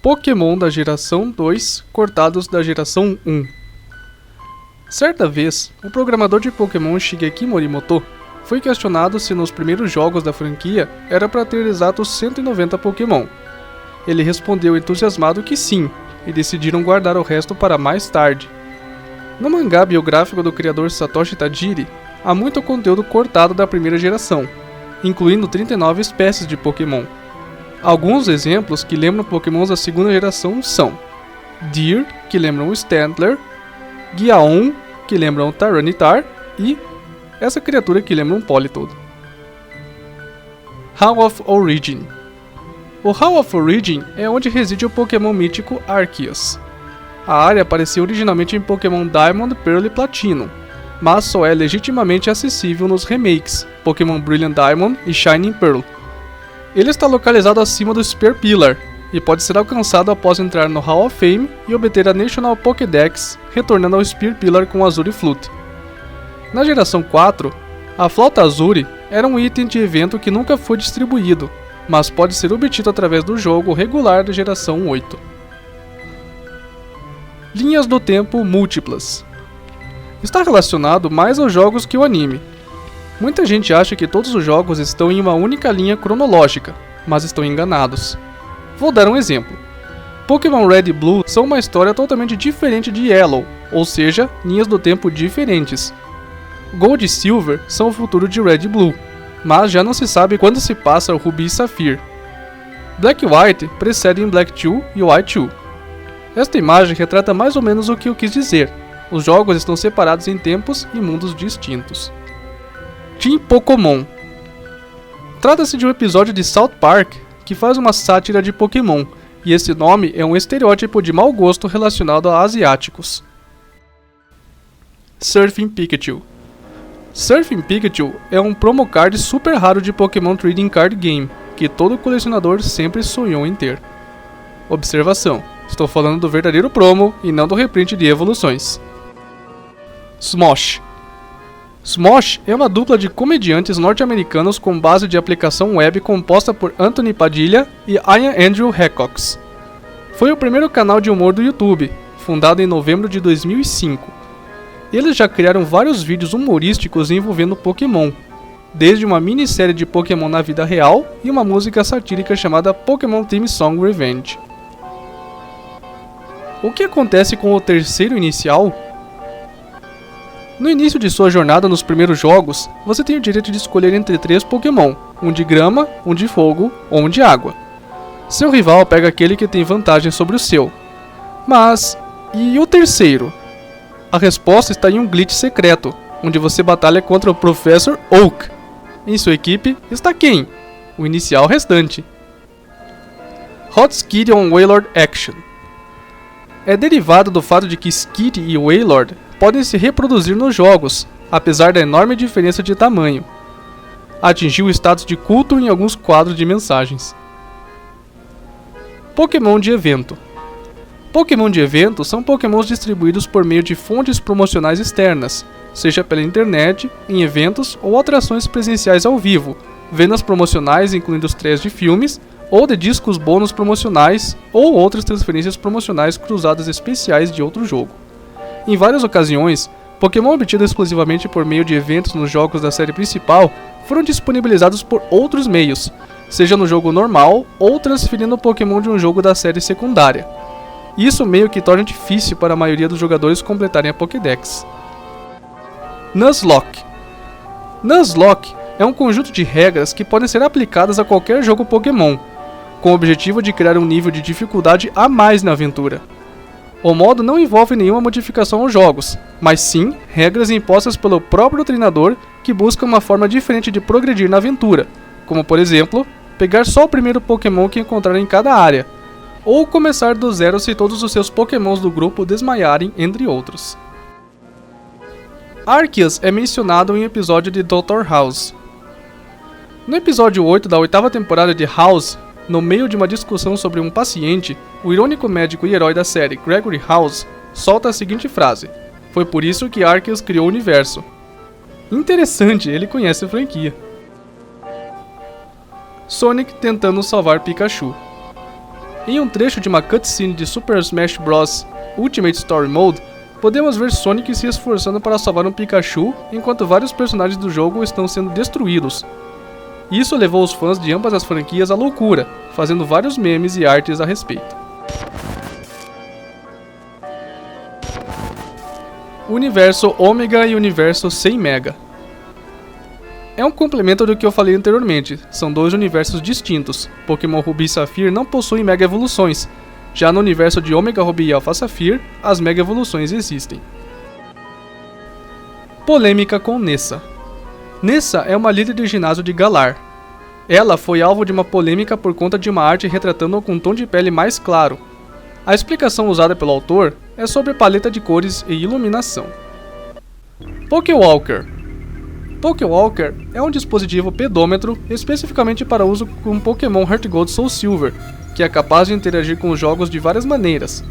Pokémon da geração 2 cortados da geração 1. Certa vez, o programador de Pokémon Shigeki Morimoto foi questionado se nos primeiros jogos da franquia era para ter exatos 190 Pokémon. Ele respondeu entusiasmado que sim, e decidiram guardar o resto para mais tarde. No mangá biográfico do criador Satoshi Tajiri, há muito conteúdo cortado da primeira geração, incluindo 39 espécies de Pokémon. Alguns exemplos que lembram Pokémons da segunda geração são Deer, que lembram o Stantler, Guiaon, que lembram o Tyranitar, e essa criatura que lembra um Politoed. Hall of Origin. O Hall of Origin é onde reside o Pokémon mítico Arceus. A área apareceu originalmente em Pokémon Diamond, Pearl e Platinum, mas só é legitimamente acessível nos remakes Pokémon Brilliant Diamond e Shining Pearl. Ele está localizado acima do Spear Pillar e pode ser alcançado após entrar no Hall of Fame e obter a National Pokédex, retornando ao Spear Pillar com Azuri Flute. Na geração 4, a Flauta Azuri era um item de evento que nunca foi distribuído, mas pode ser obtido através do jogo regular da geração 8. Linhas do tempo múltiplas. Está relacionado mais aos jogos que o anime. Muita gente acha que todos os jogos estão em uma única linha cronológica, mas estão enganados. Vou dar um exemplo. Pokémon Red e Blue são uma história totalmente diferente de Yellow, ou seja, linhas do tempo diferentes. Gold e Silver são o futuro de Red e Blue, mas já não se sabe quando se passa o Ruby e Sapphire. Black e White precedem Black 2 e White 2. Esta imagem retrata mais ou menos o que eu quis dizer. Os jogos estão separados em tempos e mundos distintos. Team Pokémon. Trata-se de um episódio de South Park que faz uma sátira de Pokémon, e esse nome é um estereótipo de mau gosto relacionado a asiáticos. Surfing Pikachu. Surfing Pikachu é um promo card super raro de Pokémon Trading Card Game, que todo colecionador sempre sonhou em ter. Observação, estou falando do verdadeiro promo e não do reprint de evoluções. Smosh. Smosh é uma dupla de comediantes norte-americanos com base de aplicação web composta por Anthony Padilha e Ian Andrew Heckox. Foi o primeiro canal de humor do YouTube, fundado em novembro de 2005. Eles já criaram vários vídeos humorísticos envolvendo Pokémon, desde uma minissérie de Pokémon na vida real e uma música satírica chamada Pokémon Theme Song Revenge. O que acontece com o terceiro inicial? No início de sua jornada nos primeiros jogos, você tem o direito de escolher entre 3 Pokémon, um de grama, um de fogo ou um de água. Seu rival pega aquele que tem vantagem sobre o seu. Mas, e o terceiro? A resposta está em um glitch secreto, onde você batalha contra o Professor Oak. Em sua equipe está quem? O inicial restante. Hot Skid on Wailord Action. É derivado do fato de que Skid e Wailord podem se reproduzir nos jogos, apesar da enorme diferença de tamanho. Atingiu o status de culto em alguns quadros de mensagens. Pokémon de evento. Pokémon de evento são Pokémons distribuídos por meio de fontes promocionais externas, seja pela internet, em eventos ou atrações presenciais ao vivo, vendas promocionais incluindo os trailers de filmes, ou de discos bônus promocionais, ou outras transferências promocionais cruzadas especiais de outro jogo. Em várias ocasiões, Pokémon obtidos exclusivamente por meio de eventos nos jogos da série principal foram disponibilizados por outros meios, seja no jogo normal ou transferindo o Pokémon de um jogo da série secundária. Isso meio que torna difícil para a maioria dos jogadores completarem a Pokédex. Nuzlocke. Nuzlocke é um conjunto de regras que podem ser aplicadas a qualquer jogo Pokémon, com o objetivo de criar um nível de dificuldade a mais na aventura. O modo não envolve nenhuma modificação aos jogos, mas sim regras impostas pelo próprio treinador que busca uma forma diferente de progredir na aventura, como por exemplo, pegar só o primeiro Pokémon que encontrar em cada área, ou começar do zero se todos os seus Pokémons do grupo desmaiarem, entre outros. Arceus é mencionado em um episódio de Dr. House. No episódio 8 da 8ª temporada de House, no meio de uma discussão sobre um paciente, o irônico médico e herói da série, Gregory House, solta a seguinte frase: "Foi por isso que Arceus criou o universo." Interessante, ele conhece a franquia. Sonic tentando salvar Pikachu. Em um trecho de uma cutscene de Super Smash Bros. Ultimate Story Mode, podemos ver Sonic se esforçando para salvar um Pikachu enquanto vários personagens do jogo estão sendo destruídos. Isso levou os fãs de ambas as franquias à loucura, fazendo vários memes e artes a respeito. Universo Ômega e Universo 100 Mega. É um complemento do que eu falei anteriormente, são dois universos distintos. Pokémon Ruby e Safira não possuem Mega Evoluções, já no universo de Omega Ruby e Alpha Sapphire, as Mega Evoluções existem. Polêmica com Nessa. Nessa é uma líder de ginásio de Galar. Ela foi alvo de uma polêmica por conta de uma arte retratando-a com um tom de pele mais claro. A explicação usada pelo autor é sobre paleta de cores e iluminação. Pokéwalker. Pokéwalker é um dispositivo pedômetro especificamente para uso com Pokémon Heart Gold Soul Silver, que é capaz de interagir com os jogos de várias maneiras.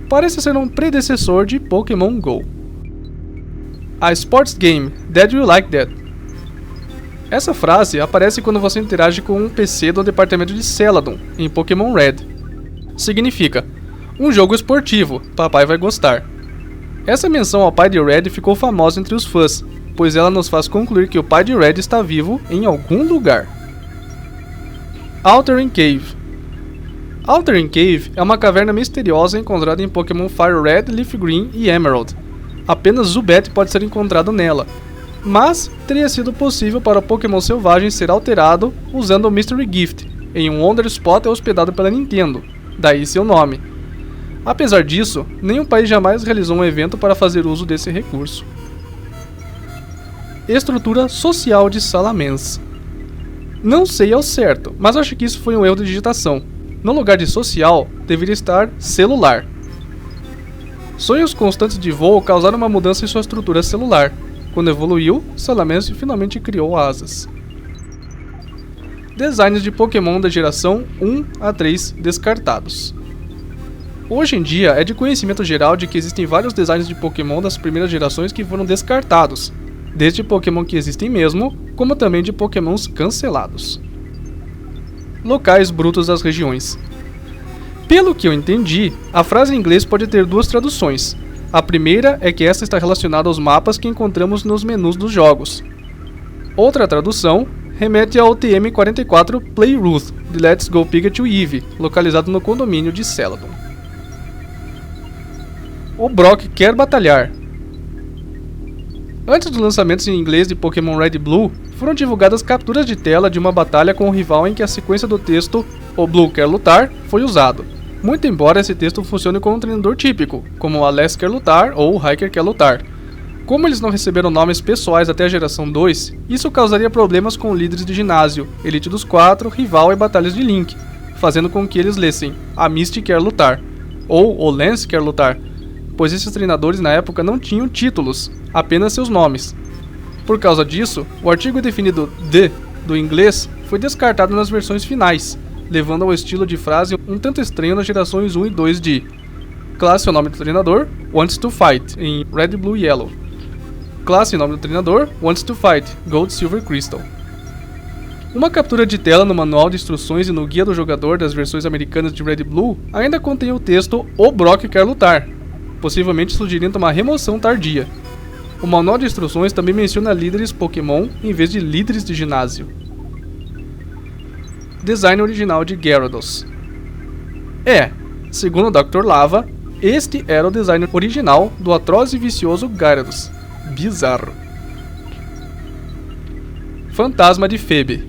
Parece ser um predecessor de Pokémon GO. A Sports Game, That You Like That. Essa frase aparece quando você interage com um PC do departamento de Celadon, em Pokémon Red. Significa, um jogo esportivo, papai vai gostar. Essa menção ao pai de Red ficou famosa entre os fãs, pois ela nos faz concluir que o pai de Red está vivo em algum lugar. Altering Cave. Altering Cave é uma caverna misteriosa encontrada em Pokémon Fire Red, Leaf Green e Emerald. Apenas Zubat pode ser encontrado nela, mas teria sido possível para o Pokémon selvagem ser alterado usando o Mystery Gift, em um Wonder Spot hospedado pela Nintendo, daí seu nome. Apesar disso, nenhum país jamais realizou um evento para fazer uso desse recurso. Estrutura social de Salamence. Não sei ao certo, mas acho que isso foi um erro de digitação. No lugar de social, deveria estar celular. Sonhos constantes de voo causaram uma mudança em sua estrutura celular. Quando evoluiu, Salamence finalmente criou asas. Designs de Pokémon da geração 1 a 3 descartados. Hoje em dia, é de conhecimento geral de que existem vários designs de Pokémon das primeiras gerações que foram descartados, desde Pokémon que existem mesmo, como também de Pokémons cancelados. Locais brutos das regiões. Pelo que eu entendi, a frase em inglês pode ter duas traduções. A primeira é que esta está relacionada aos mapas que encontramos nos menus dos jogos. Outra tradução remete ao TM-44 Play Route de Let's Go Pikachu Eevee, localizado no condomínio de Celadon. O Brock quer batalhar. Antes dos lançamentos em inglês de Pokémon Red e Blue, foram divulgadas capturas de tela de uma batalha com um rival em que a sequência do texto "O Blue quer lutar" foi usado. Muito embora esse texto funcione como um treinador típico, como o Alex quer lutar ou o Hiker quer lutar. Como eles não receberam nomes pessoais até a geração 2, isso causaria problemas com líderes de ginásio, Elite dos 4, Rival e Batalhas de Link, fazendo com que eles lessem "A Misty quer lutar" ou "O Lance quer lutar", pois esses treinadores na época não tinham títulos, apenas seus nomes. Por causa disso, o artigo definido "the" do inglês foi descartado nas versões finais, levando ao estilo de frase um tanto estranho nas gerações 1 e 2 de classe e o nome do treinador, wants to fight, em Red, Blue e Yellow. Classe e nome do treinador, wants to fight, Gold, Silver, Crystal. Uma captura de tela no manual de instruções e no guia do jogador das versões americanas de Red e Blue ainda contém o texto "O Brock quer lutar", possivelmente sugerindo uma remoção tardia. O manual de instruções também menciona líderes Pokémon em vez de líderes de ginásio. Design original de Gyarados. Segundo o Dr. Lava, este era o design original do atroz e vicioso Gyarados. Bizarro. Fantasma de Phoebe.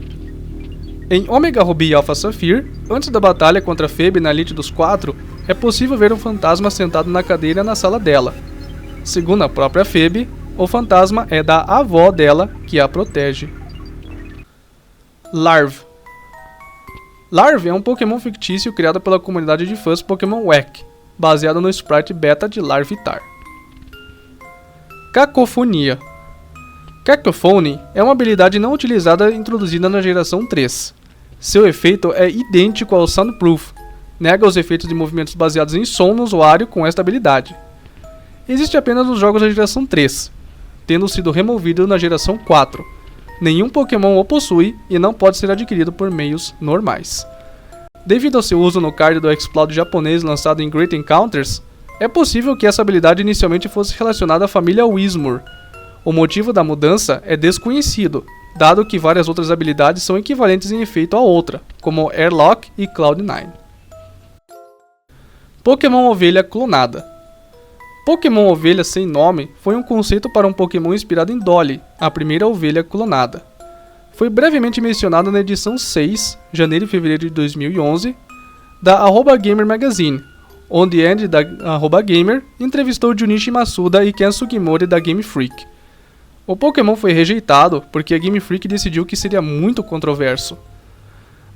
Em Omega Ruby e Alpha Sapphire, antes da batalha contra Phoebe na Elite dos 4, é possível ver um fantasma sentado na cadeira na sala dela. Segundo a própria Phoebe, o fantasma é da avó dela que a protege. Larv. Larv é um Pokémon fictício criado pela comunidade de fãs Pokémon WEC, baseado no sprite beta de Larvitar. Cacofonia. Cacophony é uma habilidade não utilizada introduzida na geração 3. Seu efeito é idêntico ao Soundproof, nega os efeitos de movimentos baseados em som no usuário com esta habilidade. Existe apenas nos jogos da geração 3, tendo sido removido na geração 4. Nenhum Pokémon o possui e não pode ser adquirido por meios normais. Devido ao seu uso no card do Exploud japonês lançado em Great Encounters, é possível que essa habilidade inicialmente fosse relacionada à família Whismur. O motivo da mudança é desconhecido, dado que várias outras habilidades são equivalentes em efeito à outra, como Airlock e Cloud9. Pokémon Ovelha Clonada. Pokémon Ovelha Sem Nome foi um conceito para um Pokémon inspirado em Dolly, a primeira ovelha clonada. Foi brevemente mencionado na edição 6, janeiro e fevereiro de 2011, da @Gamer Magazine, onde Andy da @Gamer entrevistou Junichi Masuda e Ken Sugimori da Game Freak. O Pokémon foi rejeitado porque a Game Freak decidiu que seria muito controverso.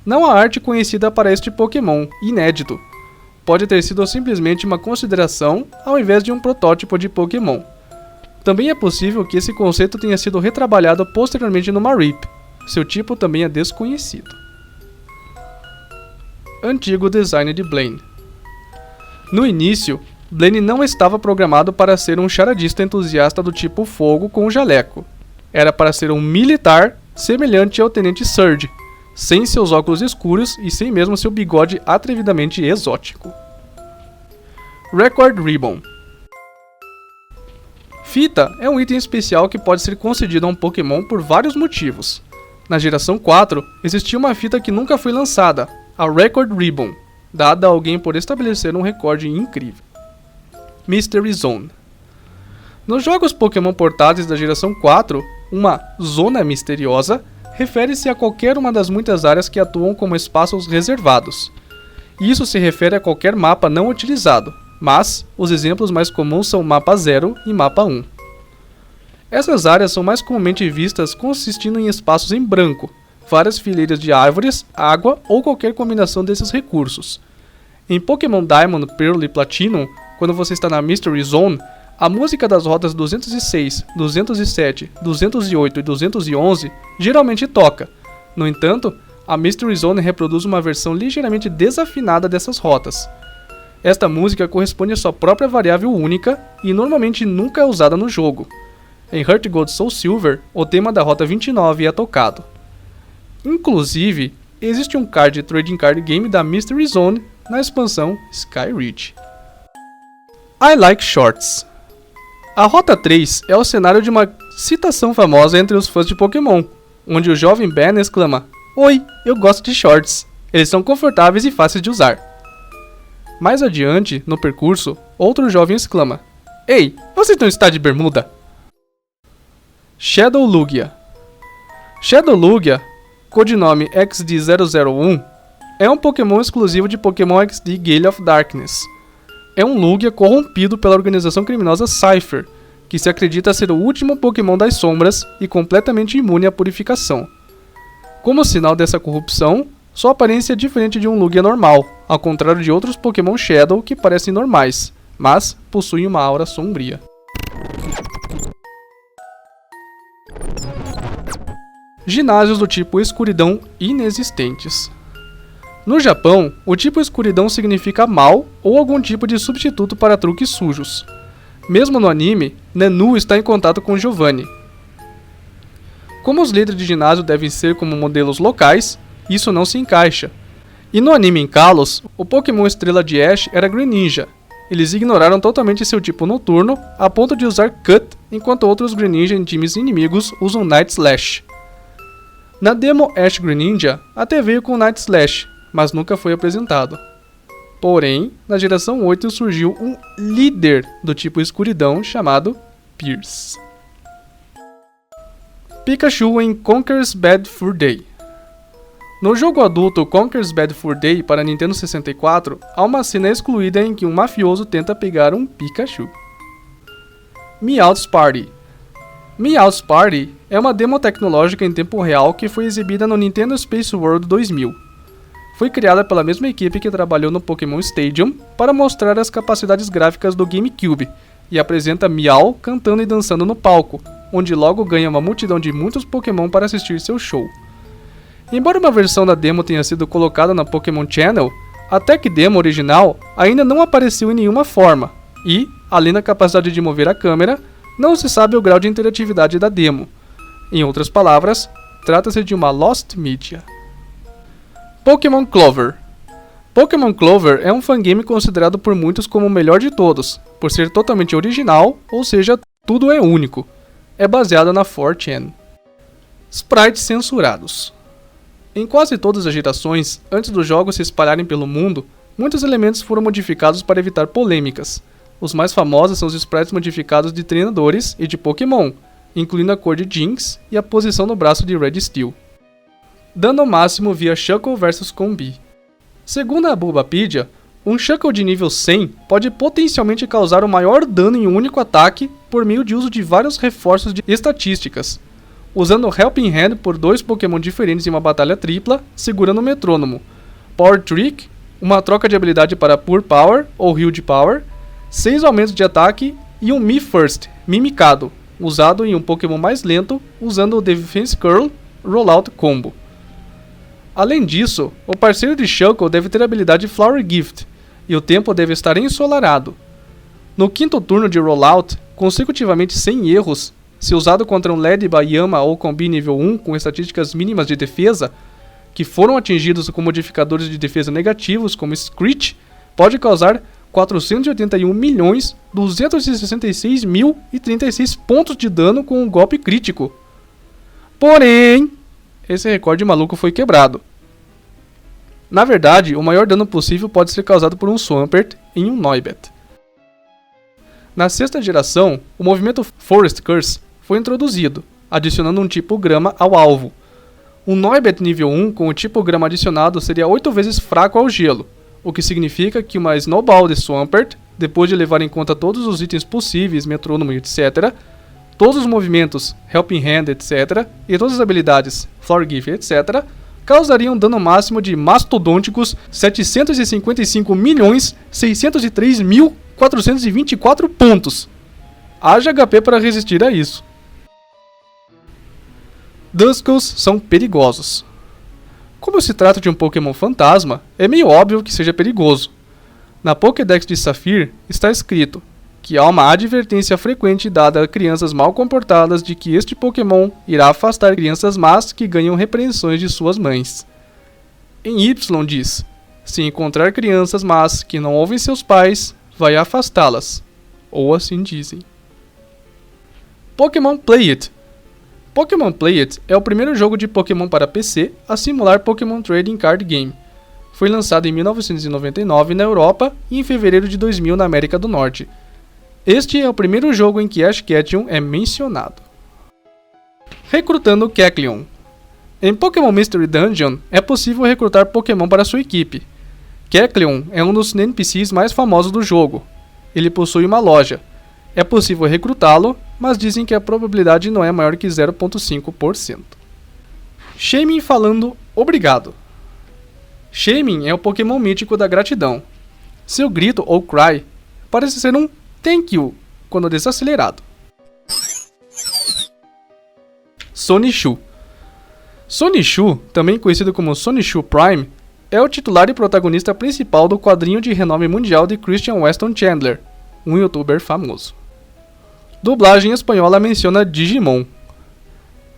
Não há arte conhecida para este Pokémon, inédito. Pode ter sido simplesmente uma consideração ao invés de um protótipo de Pokémon. Também é possível que esse conceito tenha sido retrabalhado posteriormente no Marip. Seu tipo também é desconhecido. Antigo design de Blaine. No início, Blaine não estava programado para ser um charadista entusiasta do tipo fogo com jaleco. Era para ser um militar semelhante ao Tenente Surge, sem seus óculos escuros e sem mesmo seu bigode atrevidamente exótico. Record Ribbon. Fita é um item especial que pode ser concedido a um Pokémon por vários motivos. Na geração 4, existia uma fita que nunca foi lançada, a Record Ribbon, dada a alguém por estabelecer um recorde incrível. Mystery Zone. Nos jogos Pokémon portáteis da geração 4, uma zona misteriosa refere-se a qualquer uma das muitas áreas que atuam como espaços reservados. Isso se refere a qualquer mapa não utilizado, mas os exemplos mais comuns são Mapa 0 e Mapa 1. Essas áreas são mais comumente vistas consistindo em espaços em branco, várias fileiras de árvores, água ou qualquer combinação desses recursos. Em Pokémon Diamond, Pearl e Platinum, quando você está na Mystery Zone, a música das rotas 206, 207, 208 e 211 geralmente toca. No entanto, a Mystery Zone reproduz uma versão ligeiramente desafinada dessas rotas. Esta música corresponde à sua própria variável única e normalmente nunca é usada no jogo. Em Heart Gold Soul Silver, o tema da rota 29 é tocado. Inclusive, existe um trading card game da Mystery Zone na expansão Sky Ridge. I Like Shorts. A Rota 3 é o cenário de uma citação famosa entre os fãs de Pokémon, onde o jovem Ben exclama: "Oi, eu gosto de shorts. Eles são confortáveis e fáceis de usar." Mais adiante, no percurso, outro jovem exclama: "Ei, você não está de bermuda?" Shadow Lugia. Shadow Lugia, codinome XD001, é um Pokémon exclusivo de Pokémon XD Gale of Darkness. É um Lugia corrompido pela organização criminosa Cypher, que se acredita ser o último Pokémon das sombras e completamente imune à purificação. Como sinal dessa corrupção, sua aparência é diferente de um Lugia normal, ao contrário de outros Pokémon Shadow que parecem normais, mas possuem uma aura sombria. Ginásios do tipo escuridão inexistentes. No Japão, o tipo escuridão significa mal ou algum tipo de substituto para truques sujos. Mesmo no anime, Nenu está em contato com Giovanni. Como os líderes de ginásio devem ser como modelos locais, isso não se encaixa. E no anime em Kalos, o Pokémon estrela de Ash era Greninja. Eles ignoraram totalmente seu tipo noturno, a ponto de usar Cut, enquanto outros Greninja em times inimigos usam Night Slash. Na demo Ash Greninja, até veio com Night Slash, mas nunca foi apresentado. Porém, na geração 8 surgiu um líder do tipo escuridão chamado Pierce. Pikachu em Conker's Bad Fur Day. No jogo adulto Conker's Bad Fur Day para Nintendo 64, há uma cena excluída em que um mafioso tenta pegar um Pikachu. Meowth's Party. Meowth's Party é uma demo tecnológica em tempo real que foi exibida no Nintendo Space World 2000. Foi criada pela mesma equipe que trabalhou no Pokémon Stadium para mostrar as capacidades gráficas do GameCube e apresenta Meow cantando e dançando no palco, onde logo ganha uma multidão de muitos Pokémon para assistir seu show. Embora uma versão da demo tenha sido colocada na Pokémon Channel, a Tech Demo original ainda não apareceu em nenhuma forma e, além da capacidade de mover a câmera, não se sabe o grau de interatividade da demo. Em outras palavras, trata-se de uma Lost Media. Pokémon Clover. Pokémon Clover é um fangame considerado por muitos como o melhor de todos, por ser totalmente original, ou seja, tudo é único. É baseado na 4chan. Sprites censurados. Em quase todas as gerações, antes dos jogos se espalharem pelo mundo, muitos elementos foram modificados para evitar polêmicas. Os mais famosos são os sprites modificados de treinadores e de Pokémon, incluindo a cor de Jynx e a posição no braço de Red Steel. Dano máximo via Shuckle vs Combi. Segundo a Bulbapedia, um Shuckle de nível 100 pode potencialmente causar o maior dano em um único ataque por meio de uso de vários reforços de estatísticas, usando Helping Hand por 2 Pokémon diferentes em uma batalha tripla, segurando o metrônomo, Power Trick, uma troca de habilidade para Pure Power ou Healed Power, 6 aumentos de ataque e um Me First, Mimikado, usado em um Pokémon mais lento, usando o Defense Curl Rollout Combo. Além disso, o parceiro de Shuckle deve ter a habilidade Flower Gift, e o tempo deve estar ensolarado. No quinto turno de Rollout, consecutivamente sem erros, se usado contra um Ledba, Yama ou Combi nível 1 com estatísticas mínimas de defesa, que foram atingidos com modificadores de defesa negativos como Screech, pode causar 481.266.036 pontos de dano com um golpe crítico. Porém, esse recorde maluco foi quebrado. Na verdade, o maior dano possível pode ser causado por um Swampert em um Noibat. Na sexta geração, o movimento Forest Curse foi introduzido, adicionando um tipo grama ao alvo. Um Noibat nível 1 com o tipo grama adicionado seria 8 vezes fraco ao gelo, o que significa que uma Snowball de Swampert, depois de levar em conta todos os itens possíveis, metrônomo etc., todos os movimentos, Helping Hand etc., e todas as habilidades, Flower Gift etc., causariam um dano máximo de mastodônticos 755.603.424 pontos. Haja HP para resistir a isso. Duscles são perigosos. Como se trata de um Pokémon fantasma, é meio óbvio que seja perigoso. Na Pokédex de Saphir está escrito que há uma advertência frequente dada a crianças mal comportadas de que este Pokémon irá afastar crianças más que ganham repreensões de suas mães. Em Y diz: se encontrar crianças más que não ouvem seus pais, vai afastá-las. Ou assim dizem. Pokémon Play It. Pokémon Play It é o primeiro jogo de Pokémon para PC a simular Pokémon Trading Card Game. Foi lançado em 1999 na Europa e em fevereiro de 2000 na América do Norte. Este é o primeiro jogo em que Ash Ketchum é mencionado. Recrutando Kecleon. Em Pokémon Mystery Dungeon é possível recrutar Pokémon para sua equipe. Kecleon é um dos NPCs mais famosos do jogo. Ele possui uma loja. É possível recrutá-lo, mas dizem que a probabilidade não é maior que 0,5%. Shaymin falando obrigado. Shaymin é o Pokémon mítico da gratidão. Seu grito ou cry parece ser um thank you quando desacelerado. Sonichu. Sonichu, também conhecido como Sonichu Prime, é o titular e protagonista principal do quadrinho de renome mundial de Christian Weston Chandler, um youtuber famoso. Dublagem espanhola menciona Digimon.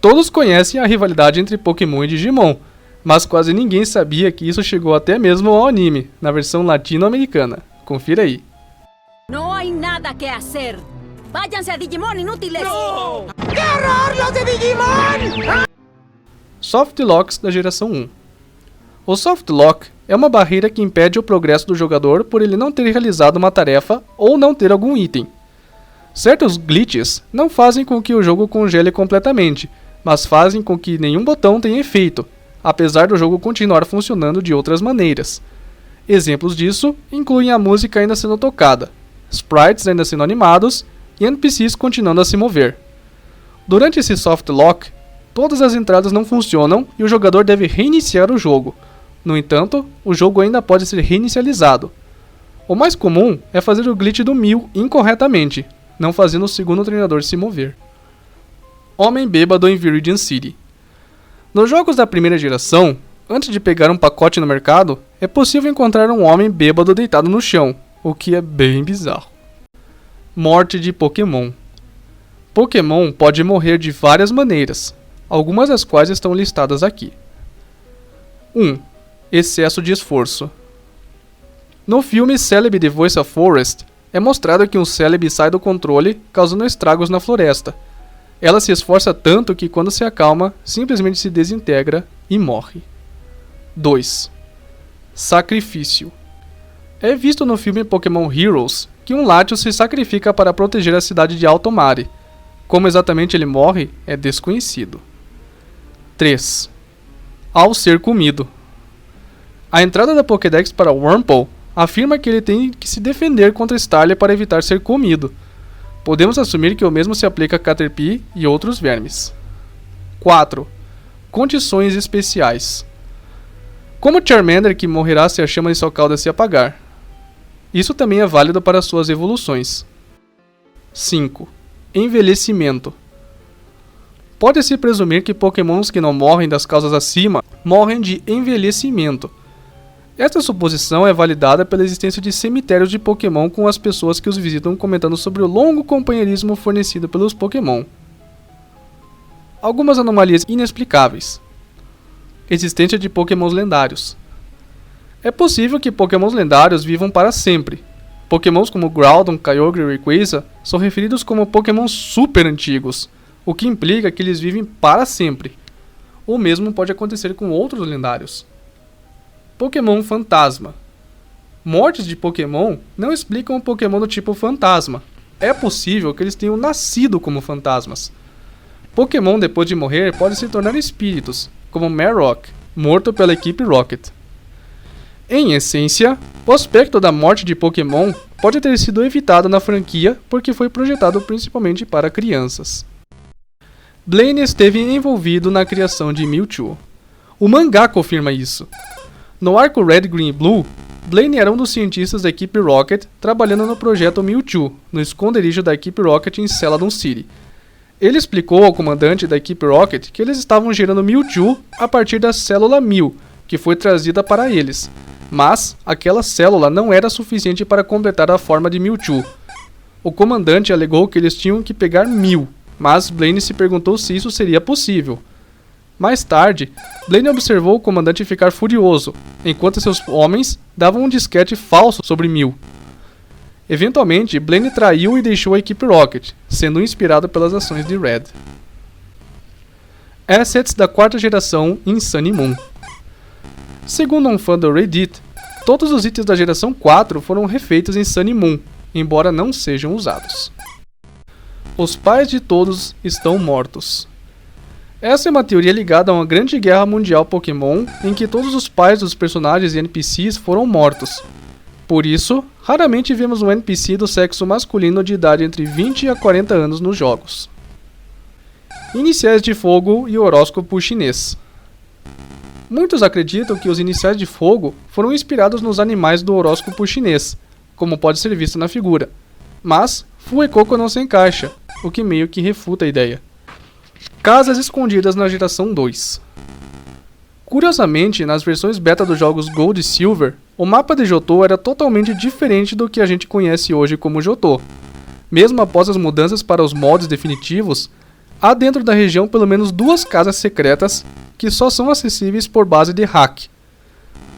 Todos conhecem a rivalidade entre Pokémon e Digimon, mas quase ninguém sabia que isso chegou até mesmo ao anime, na versão latino-americana. Confira aí. No hay nada que hacer. Váyanse a Digimon inútiles. ¡No! ¡Qué horror, los de Digimon! Softlocks da geração 1. O Softlock é uma barreira que impede o progresso do jogador por ele não ter realizado uma tarefa ou não ter algum item. Certos glitches não fazem com que o jogo congele completamente, mas fazem com que nenhum botão tenha efeito, apesar do jogo continuar funcionando de outras maneiras. Exemplos disso incluem a música ainda sendo tocada, sprites ainda sendo animados e NPCs continuando a se mover. Durante esse softlock, todas as entradas não funcionam e o jogador deve reiniciar o jogo. No entanto, o jogo ainda pode ser reinicializado. O mais comum é fazer o glitch do Mew incorretamente, não fazendo o segundo treinador se mover. Homem bêbado em Viridian City. Nos jogos da primeira geração, antes de pegar um pacote no mercado, é possível encontrar um homem bêbado deitado no chão, o que é bem bizarro. Morte de Pokémon. Pokémon pode morrer de várias maneiras, algumas das quais estão listadas aqui. 1. Excesso de esforço. No filme Celebi The Voice of Forest, é mostrado que um Celebi sai do controle, causando estragos na floresta. Ela se esforça tanto que, quando se acalma, simplesmente se desintegra e morre. 2. Sacrifício. É visto no filme Pokémon Heroes que um Latios se sacrifica para proteger a cidade de Alto Mare. Como exatamente ele morre é desconhecido. 3. Ao ser comido. A entrada da Pokédex para Wurmple afirma que ele tem que se defender contra Starly para evitar ser comido. Podemos assumir que o mesmo se aplica a Caterpie e outros vermes. 4. Condições especiais. Como Charmander, que morrerá se a chama de sua cauda se apagar. Isso também é válido para suas evoluções. 5. Envelhecimento. Pode-se presumir que Pokémons que não morrem das causas acima morrem de envelhecimento. Esta suposição é validada pela existência de cemitérios de Pokémon com as pessoas que os visitam comentando sobre o longo companheirismo fornecido pelos Pokémon. Algumas anomalias inexplicáveis. Existência de Pokémons lendários. É possível que Pokémons lendários vivam para sempre. Pokémons como Groudon, Kyogre e Rayquaza são referidos como Pokémons super antigos, o que implica que eles vivem para sempre. O mesmo pode acontecer com outros lendários. Pokémon Fantasma. Mortes de Pokémon não explicam um Pokémon do tipo Fantasma. É possível que eles tenham nascido como fantasmas. Pokémon depois de morrer podem se tornar espíritos, como Marowak, morto pela equipe Rocket. Em essência, o aspecto da morte de Pokémon pode ter sido evitado na franquia porque foi projetado principalmente para crianças. Blaine esteve envolvido na criação de Mewtwo. O mangá confirma isso. No arco Red, Green e Blue, Blaine era um dos cientistas da equipe Rocket trabalhando no projeto Mewtwo, no esconderijo da equipe Rocket em Celadon City. Ele explicou ao comandante da equipe Rocket que eles estavam gerando Mewtwo a partir da célula Mew, que foi trazida para eles, mas aquela célula não era suficiente para completar a forma de Mewtwo. O comandante alegou que eles tinham que pegar Mew, mas Blaine se perguntou se isso seria possível. Mais tarde, Blaine observou o comandante ficar furioso, enquanto seus homens davam um disquete falso sobre Mew. Eventualmente, Blaine traiu e deixou a equipe Rocket, sendo inspirado pelas ações de Red. Assets da quarta geração em Sun e Moon. Segundo um fã do Reddit, todos os itens da geração 4 foram refeitos em Sun e Moon, embora não sejam usados. Os pais de todos estão mortos. Essa é uma teoria ligada a uma grande guerra mundial Pokémon em que todos os pais dos personagens e NPCs foram mortos. Por isso, raramente vemos um NPC do sexo masculino de idade entre 20 a 40 anos nos jogos. Iniciais de Fogo e horóscopo chinês. Muitos acreditam que os Iniciais de Fogo foram inspirados nos animais do horóscopo chinês, como pode ser visto na figura. Mas Fuecoco não se encaixa, o que meio que refuta a ideia. Casas escondidas na geração 2. Curiosamente, nas versões beta dos jogos Gold e Silver, o mapa de Johto era totalmente diferente do que a gente conhece hoje como Johto. Mesmo após as mudanças para os mods definitivos, há dentro da região pelo menos 2 casas secretas que só são acessíveis por base de hack.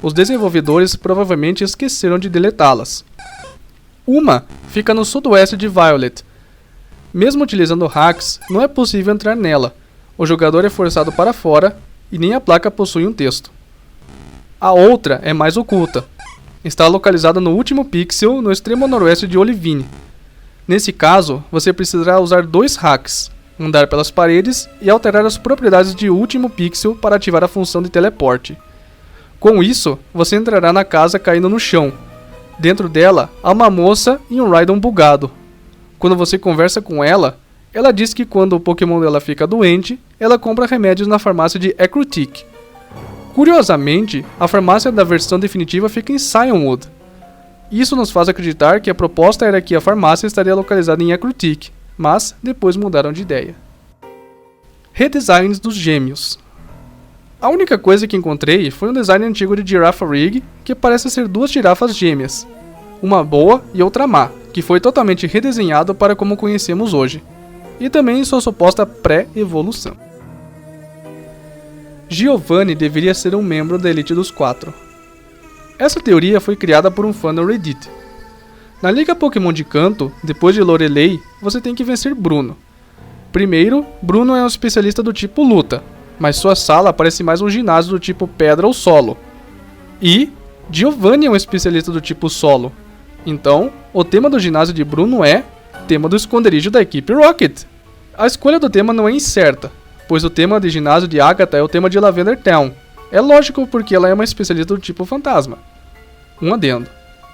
Os desenvolvedores provavelmente esqueceram de deletá-las. Uma fica no sudoeste de Violet. Mesmo utilizando hacks, não é possível entrar nela. O jogador é forçado para fora e nem a placa possui um texto. A outra é mais oculta. Está localizada no último pixel no extremo noroeste de Olivine. Nesse caso, você precisará usar 2 hacks, andar pelas paredes e alterar as propriedades de último pixel para ativar a função de teleporte. Com isso, você entrará na casa caindo no chão. Dentro dela, há uma moça e um Rhydon bugado. Quando você conversa com ela, ela diz que quando o Pokémon dela fica doente, ela compra remédios na farmácia de Ecruteak. Curiosamente, a farmácia da versão definitiva fica em Cionwood. Isso nos faz acreditar que a proposta era que a farmácia estaria localizada em Ecruteak, mas depois mudaram de ideia. Redesigns dos gêmeos. A única coisa que encontrei foi um design antigo de Girafarig, que parece ser 2 girafas gêmeas, uma boa e outra má, que foi totalmente redesenhado para como conhecemos hoje, e também sua suposta pré-evolução. Giovanni deveria ser um membro da Elite dos 4. Essa teoria foi criada por um fã no Reddit. Na Liga Pokémon de Kanto, depois de Lorelei, você tem que vencer Bruno. Primeiro, Bruno é um especialista do tipo luta, mas sua sala parece mais um ginásio do tipo pedra ou solo. E Giovanni é um especialista do tipo solo. Então, o tema do ginásio de Bruno é tema do esconderijo da equipe Rocket. A escolha do tema não é incerta, pois o tema de ginásio de Agatha é o tema de Lavender Town. É lógico porque ela é uma especialista do tipo fantasma. Um adendo.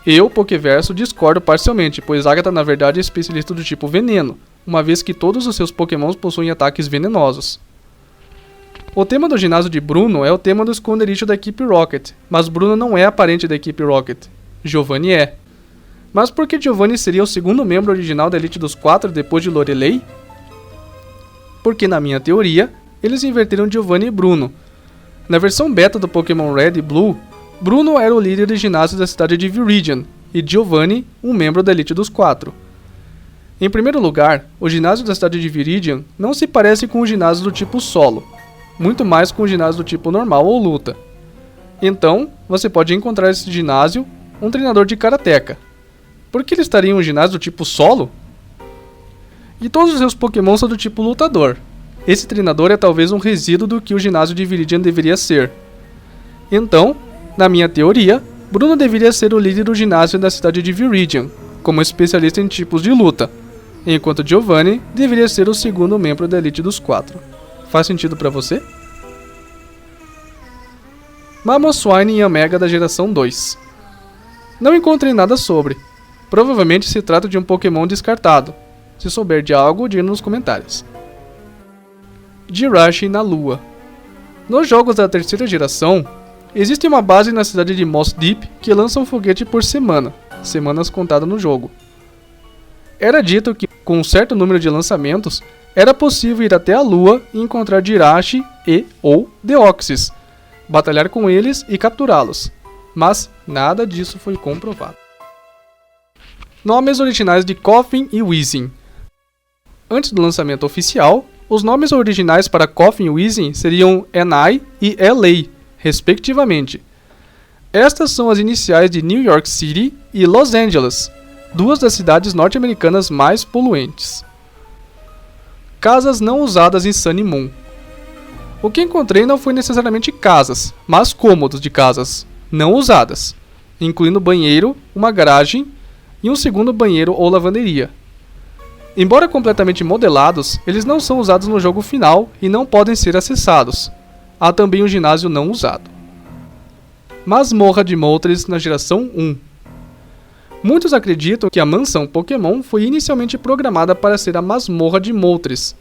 Eu, Pokéverso, discordo parcialmente, pois Agatha na verdade é especialista do tipo veneno, uma vez que todos os seus Pokémons possuem ataques venenosos. O tema do ginásio de Bruno é o tema do esconderijo da equipe Rocket, mas Bruno não é a parente da equipe Rocket. Giovanni é. Mas por que Giovanni seria o segundo membro original da Elite dos 4 depois de Lorelei? Porque na minha teoria, eles inverteram Giovanni e Bruno. Na versão beta do Pokémon Red e Blue, Bruno era o líder de ginásio da cidade de Viridian, e Giovanni, um membro da Elite dos 4. Em primeiro lugar, o ginásio da cidade de Viridian não se parece com o ginásio do tipo solo, muito mais com o ginásio do tipo normal ou luta. Então, você pode encontrar nesse ginásio um treinador de karateka. Por que ele estaria em um ginásio do tipo solo? E todos os seus Pokémon são do tipo lutador. Esse treinador é talvez um resíduo do que o ginásio de Viridian deveria ser. Então, na minha teoria, Bruno deveria ser o líder do ginásio da cidade de Viridian, como especialista em tipos de luta, enquanto Giovanni deveria ser o segundo membro da Elite dos 4. Faz sentido pra você? Mamoswine e Omega da geração 2. Não encontrei nada sobre. Provavelmente se trata de um Pokémon descartado. Se souber de algo, diga nos comentários. Jirachi na Lua. Nos jogos da terceira geração, existe uma base na cidade de Moss Deep que lança um foguete por semana, semanas contadas no jogo. Era dito que, com um certo número de lançamentos, era possível ir até a Lua e encontrar Jirachi ou Deoxys, batalhar com eles e capturá-los, mas nada disso foi comprovado. Nomes originais de Koffing e Weezing. Antes do lançamento oficial, os nomes originais para Koffing e Weezing seriam NI e LA, respectivamente. Estas são as iniciais de New York City e Los Angeles, duas das cidades norte-americanas mais poluentes. Casas não usadas em Sun e Moon. O que encontrei não foi necessariamente casas, mas cômodos de casas não usadas, incluindo banheiro, uma garagem e um segundo banheiro ou lavanderia. Embora completamente modelados, eles não são usados no jogo final e não podem ser acessados. Há também um ginásio não usado. Masmorra de Moltres na geração 1. Muitos acreditam que a mansão Pokémon foi inicialmente programada para ser a Masmorra de Moltres.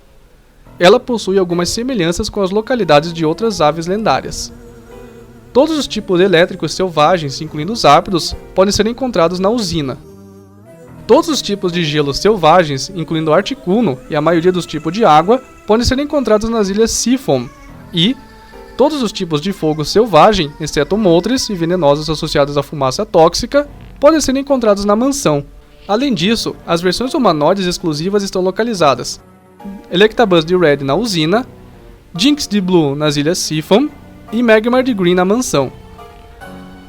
Ela possui algumas semelhanças com as localidades de outras aves lendárias. Todos os tipos elétricos selvagens, incluindo os ápidos, podem ser encontrados na usina. Todos os tipos de gelo selvagens, incluindo Articuno e a maioria dos tipos de água, podem ser encontrados nas ilhas Seafoam, e todos os tipos de fogo selvagem, exceto moltres e venenosos associados à fumaça tóxica, podem ser encontrados na mansão. Além disso, as versões humanoides exclusivas estão localizadas: Electabuzz de Red na usina, Jynx de Blue nas ilhas Seafoam e Magmar de Green na mansão.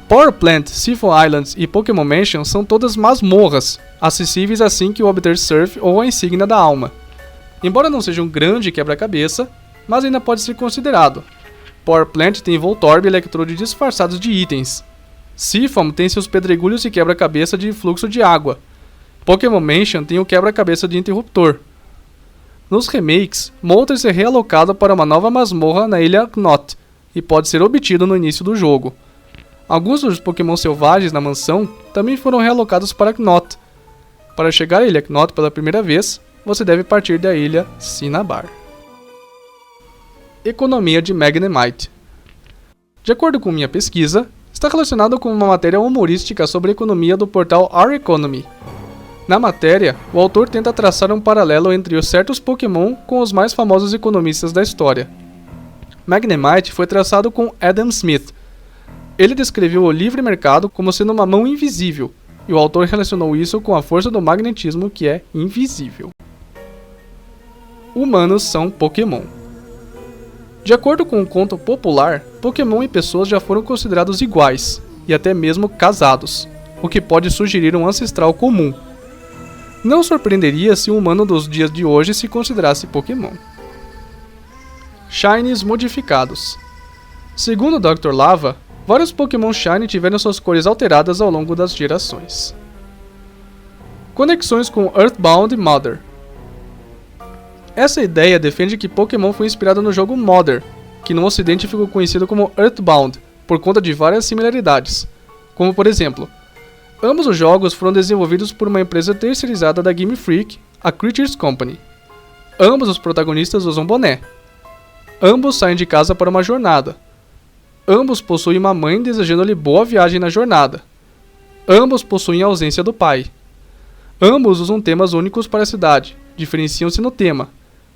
Power Plant, Seafoam Islands e Pokémon Mansion são todas masmorras, acessíveis assim que obter Surf ou a insígnia da alma. Embora não seja um grande quebra-cabeça, mas ainda pode ser considerado. Power Plant tem Voltorb e Electrode disfarçados de itens. Seafoam tem seus pedregulhos e quebra-cabeça de fluxo de água. Pokémon Mansion tem o quebra-cabeça de interruptor. Nos remakes, Moltres é realocado para uma nova masmorra na ilha Knot e pode ser obtido no início do jogo. Alguns dos Pokémon selvagens na mansão também foram realocados para Knot. Para chegar à ilha Knot pela primeira vez, você deve partir da ilha Cinnabar. Economia de Magnemite. De acordo com minha pesquisa, está relacionado com uma matéria humorística sobre a economia do portal Our Economy. Na matéria, o autor tenta traçar um paralelo entre os certos Pokémon com os mais famosos economistas da história. Magnemite foi traçado com Adam Smith. Ele descreveu o livre mercado como sendo uma mão invisível, e o autor relacionou isso com a força do magnetismo que é invisível. Humanos são Pokémon. De acordo com um conto popular, Pokémon e pessoas já foram considerados iguais, e até mesmo casados, o que pode sugerir um ancestral comum. Não surpreenderia se um humano dos dias de hoje se considerasse Pokémon. Shinies modificados. Segundo o Dr. Lava, vários Pokémon Shiny tiveram suas cores alteradas ao longo das gerações. Conexões com Earthbound e Mother. Essa ideia defende que Pokémon foi inspirado no jogo Mother, que no ocidente ficou conhecido como Earthbound, por conta de várias similaridades, como por exemplo, ambos os jogos foram desenvolvidos por uma empresa terceirizada da Game Freak, a Creatures Company. Ambos os protagonistas usam boné. Ambos saem de casa para uma jornada. Ambos possuem uma mãe desejando-lhe boa viagem na jornada. Ambos possuem a ausência do pai. Ambos usam temas únicos para a cidade, diferenciam-se no tema.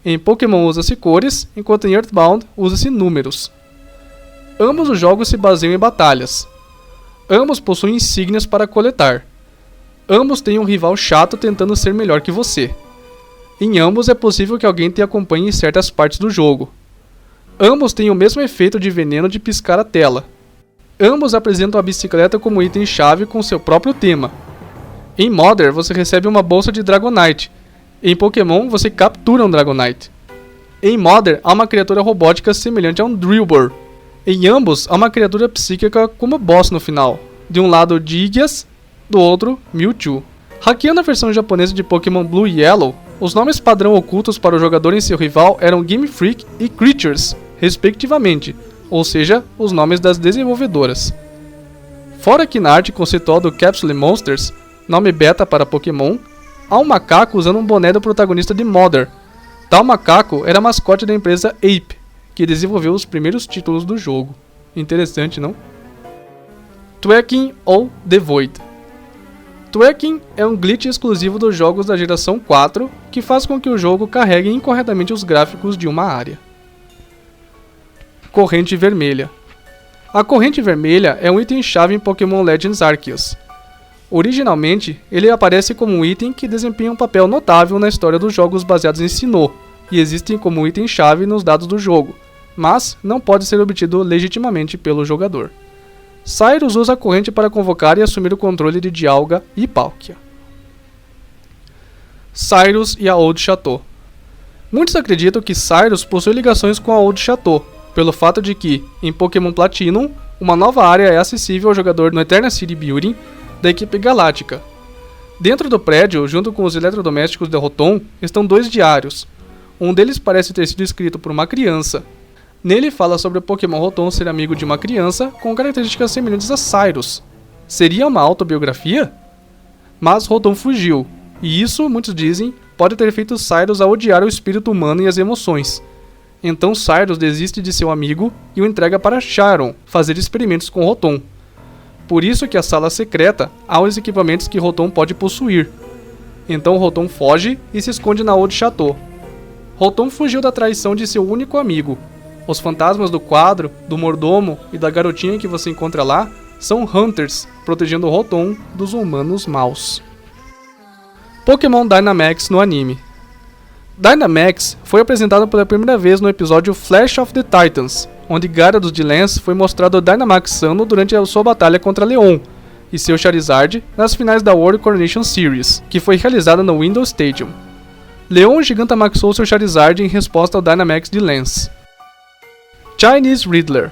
Em Pokémon usa-se cores, enquanto em Earthbound usa-se números. Ambos os jogos se baseiam em batalhas. Ambos possuem insígnias para coletar. Ambos têm um rival chato tentando ser melhor que você. Em ambos é possível que alguém te acompanhe em certas partes do jogo. Ambos têm o mesmo efeito de veneno de piscar a tela. Ambos apresentam a bicicleta como item-chave com seu próprio tema. Em Mother você recebe uma bolsa de Dragonite. Em Pokémon você captura um Dragonite. Em Mother há uma criatura robótica semelhante a um Drillbur. Em ambos, há uma criatura psíquica como boss no final. De um lado Gigias, do outro Mewtwo. Hackeando a versão japonesa de Pokémon Blue e Yellow, os nomes padrão ocultos para o jogador e seu rival eram Game Freak e Creatures, respectivamente, ou seja, os nomes das desenvolvedoras. Fora que na arte conceitual do Capsule Monsters, nome beta para Pokémon, há um macaco usando um boné do protagonista de Mother. Tal macaco era mascote da empresa Ape, que desenvolveu os primeiros títulos do jogo. Interessante, não? Tweaking ou The Void. Tweaking é um glitch exclusivo dos jogos da geração 4, que faz com que o jogo carregue incorretamente os gráficos de uma área. Corrente Vermelha. A Corrente Vermelha é um item-chave em Pokémon Legends Arceus. Originalmente, ele aparece como um item que desempenha um papel notável na história dos jogos baseados em Sinnoh, e existem como item-chave nos dados do jogo, mas não pode ser obtido legitimamente pelo jogador. Cyrus usa a corrente para convocar e assumir o controle de Dialga e Palkia. Cyrus e a Old Chateau. Muitos acreditam que Cyrus possui ligações com a Old Chateau, pelo fato de que, em Pokémon Platinum, uma nova área é acessível ao jogador no Eterna City Building da equipe Galáctica. Dentro do prédio, junto com os eletrodomésticos de Rotom, estão 2 diários. Um deles parece ter sido escrito por uma criança. Nele fala sobre o Pokémon Rotom ser amigo de uma criança com características semelhantes a Cyrus. Seria uma autobiografia? Mas Rotom fugiu, e isso, muitos dizem, pode ter feito Cyrus a odiar o espírito humano e as emoções. Então Cyrus desiste de seu amigo e o entrega para Sharon fazer experimentos com Rotom. Por isso que a sala secreta há os equipamentos que Rotom pode possuir. Então Rotom foge e se esconde na Old Chateau. Rotom fugiu da traição de seu único amigo. Os fantasmas do quadro, do mordomo e da garotinha que você encontra lá são Hunters, protegendo Rotom dos humanos maus. Pokémon Dynamax no anime. Dynamax foi apresentado pela primeira vez no episódio Flash of the Titans, onde Gyarados de Lance foi mostrado Dynamaxando durante a sua batalha contra Leon e seu Charizard nas finais da World Coronation Series, que foi realizada no Windows Stadium. Leon Gigantamaxou seu Charizard em resposta ao Dynamax de Lance. Chinese Riddler.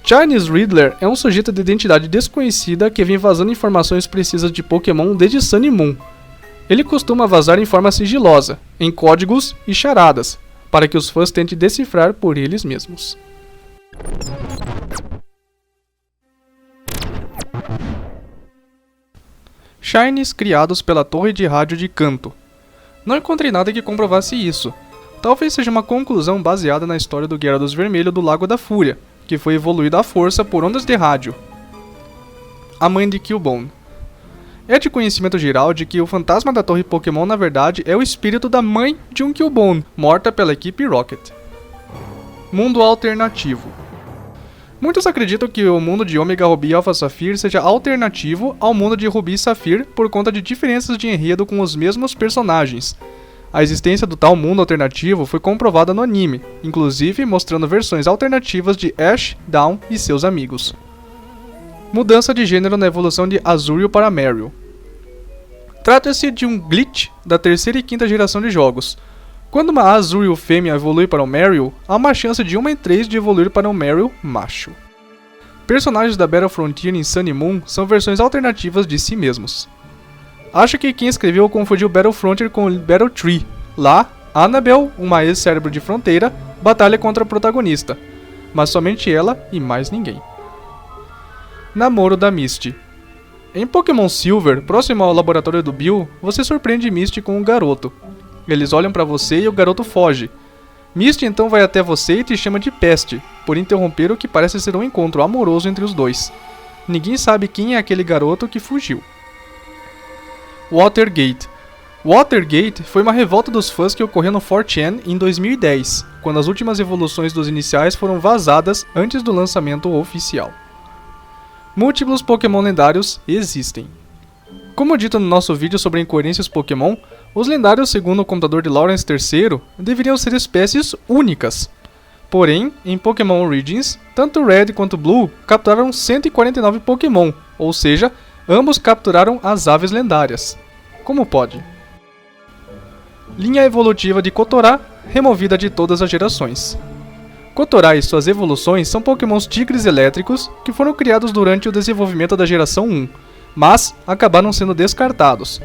Chinese Riddler é um sujeito de identidade desconhecida que vem vazando informações precisas de Pokémon desde Sun e Moon. Ele costuma vazar em forma sigilosa, em códigos e charadas, para que os fãs tentem decifrar por eles mesmos. Shinies criados pela torre de rádio de Kanto. Não encontrei nada que comprovasse isso. Talvez seja uma conclusão baseada na história do Gyarados Vermelho do Lago da Fúria, que foi evoluído à força por ondas de rádio. A mãe de Cubone. É de conhecimento geral de que o fantasma da torre Pokémon na verdade é o espírito da mãe de um Cubone, morta pela equipe Rocket. Mundo alternativo. Muitos acreditam que o mundo de Omega Ruby e Alpha Sapphire seja alternativo ao mundo de Ruby e Sapphire por conta de diferenças de enredo com os mesmos personagens. A existência do tal mundo alternativo foi comprovada no anime, inclusive mostrando versões alternativas de Ash, Dawn e seus amigos. Mudança de gênero na evolução de Azurill para Marill. Trata-se de um glitch da terceira e quinta geração de jogos. Quando uma Azurill fêmea evolui para um Marill, há uma chance de 1 em 3 de evoluir para um Marill macho. Personagens da Battle Frontier em Sun e Moon são versões alternativas de si mesmos. Acho que quem escreveu confundiu Battle Frontier com Battle Tree. Lá, Annabelle, uma ex-cérebro de fronteira, batalha contra a protagonista, mas somente ela e mais ninguém. Namoro da Misty. Em Pokémon Silver, próximo ao laboratório do Bill, você surpreende Misty com um garoto. Eles olham pra você e o garoto foge. Misty então vai até você e te chama de peste, por interromper o que parece ser um encontro amoroso entre os dois. Ninguém sabe quem é aquele garoto que fugiu. Watergate. Watergate foi uma revolta dos fãs que ocorreu no 4chan em 2010, quando as últimas evoluções dos iniciais foram vazadas antes do lançamento oficial. Múltiplos Pokémon lendários existem. Como dito no nosso vídeo sobre incoerências Pokémon, os lendários, segundo o computador de Lawrence III, deveriam ser espécies únicas. Porém, em Pokémon Origins, tanto Red quanto Blue capturaram 149 Pokémon, ou seja, ambos capturaram as aves lendárias. Como pode? Linha evolutiva de Kotorá, removida de todas as gerações. Kotorá e suas evoluções são Pokémons tigres elétricos que foram criados durante o desenvolvimento da geração 1, mas acabaram sendo descartados.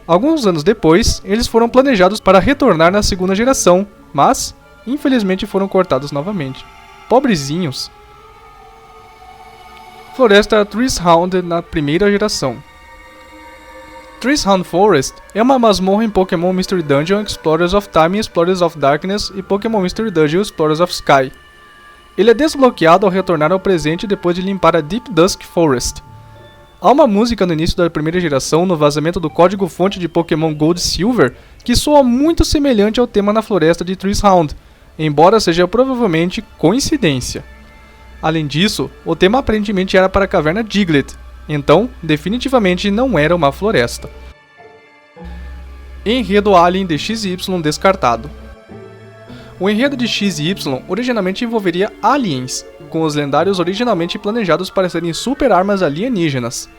Alguns anos depois, eles foram planejados para retornar na segunda geração, mas infelizmente foram cortados novamente. Pobrezinhos. Floresta Treeshound na primeira geração. Treeshound Forest é uma masmorra em Pokémon Mystery Dungeon Explorers of Time, Explorers of Darkness e Pokémon Mystery Dungeon Explorers of Sky. Ele é desbloqueado ao retornar ao presente depois de limpar a Deep Dusk Forest. Há uma música no início da primeira geração, no vazamento do código-fonte de Pokémon Gold e Silver, que soa muito semelhante ao tema na floresta de Treeshound, embora seja provavelmente coincidência. Além disso, o tema aparentemente era para a caverna Diglett, então definitivamente não era uma floresta. Enredo Alien de XY descartado. O enredo de XY originalmente envolveria aliens, com os lendários originalmente planejados para serem super armas alienígenas.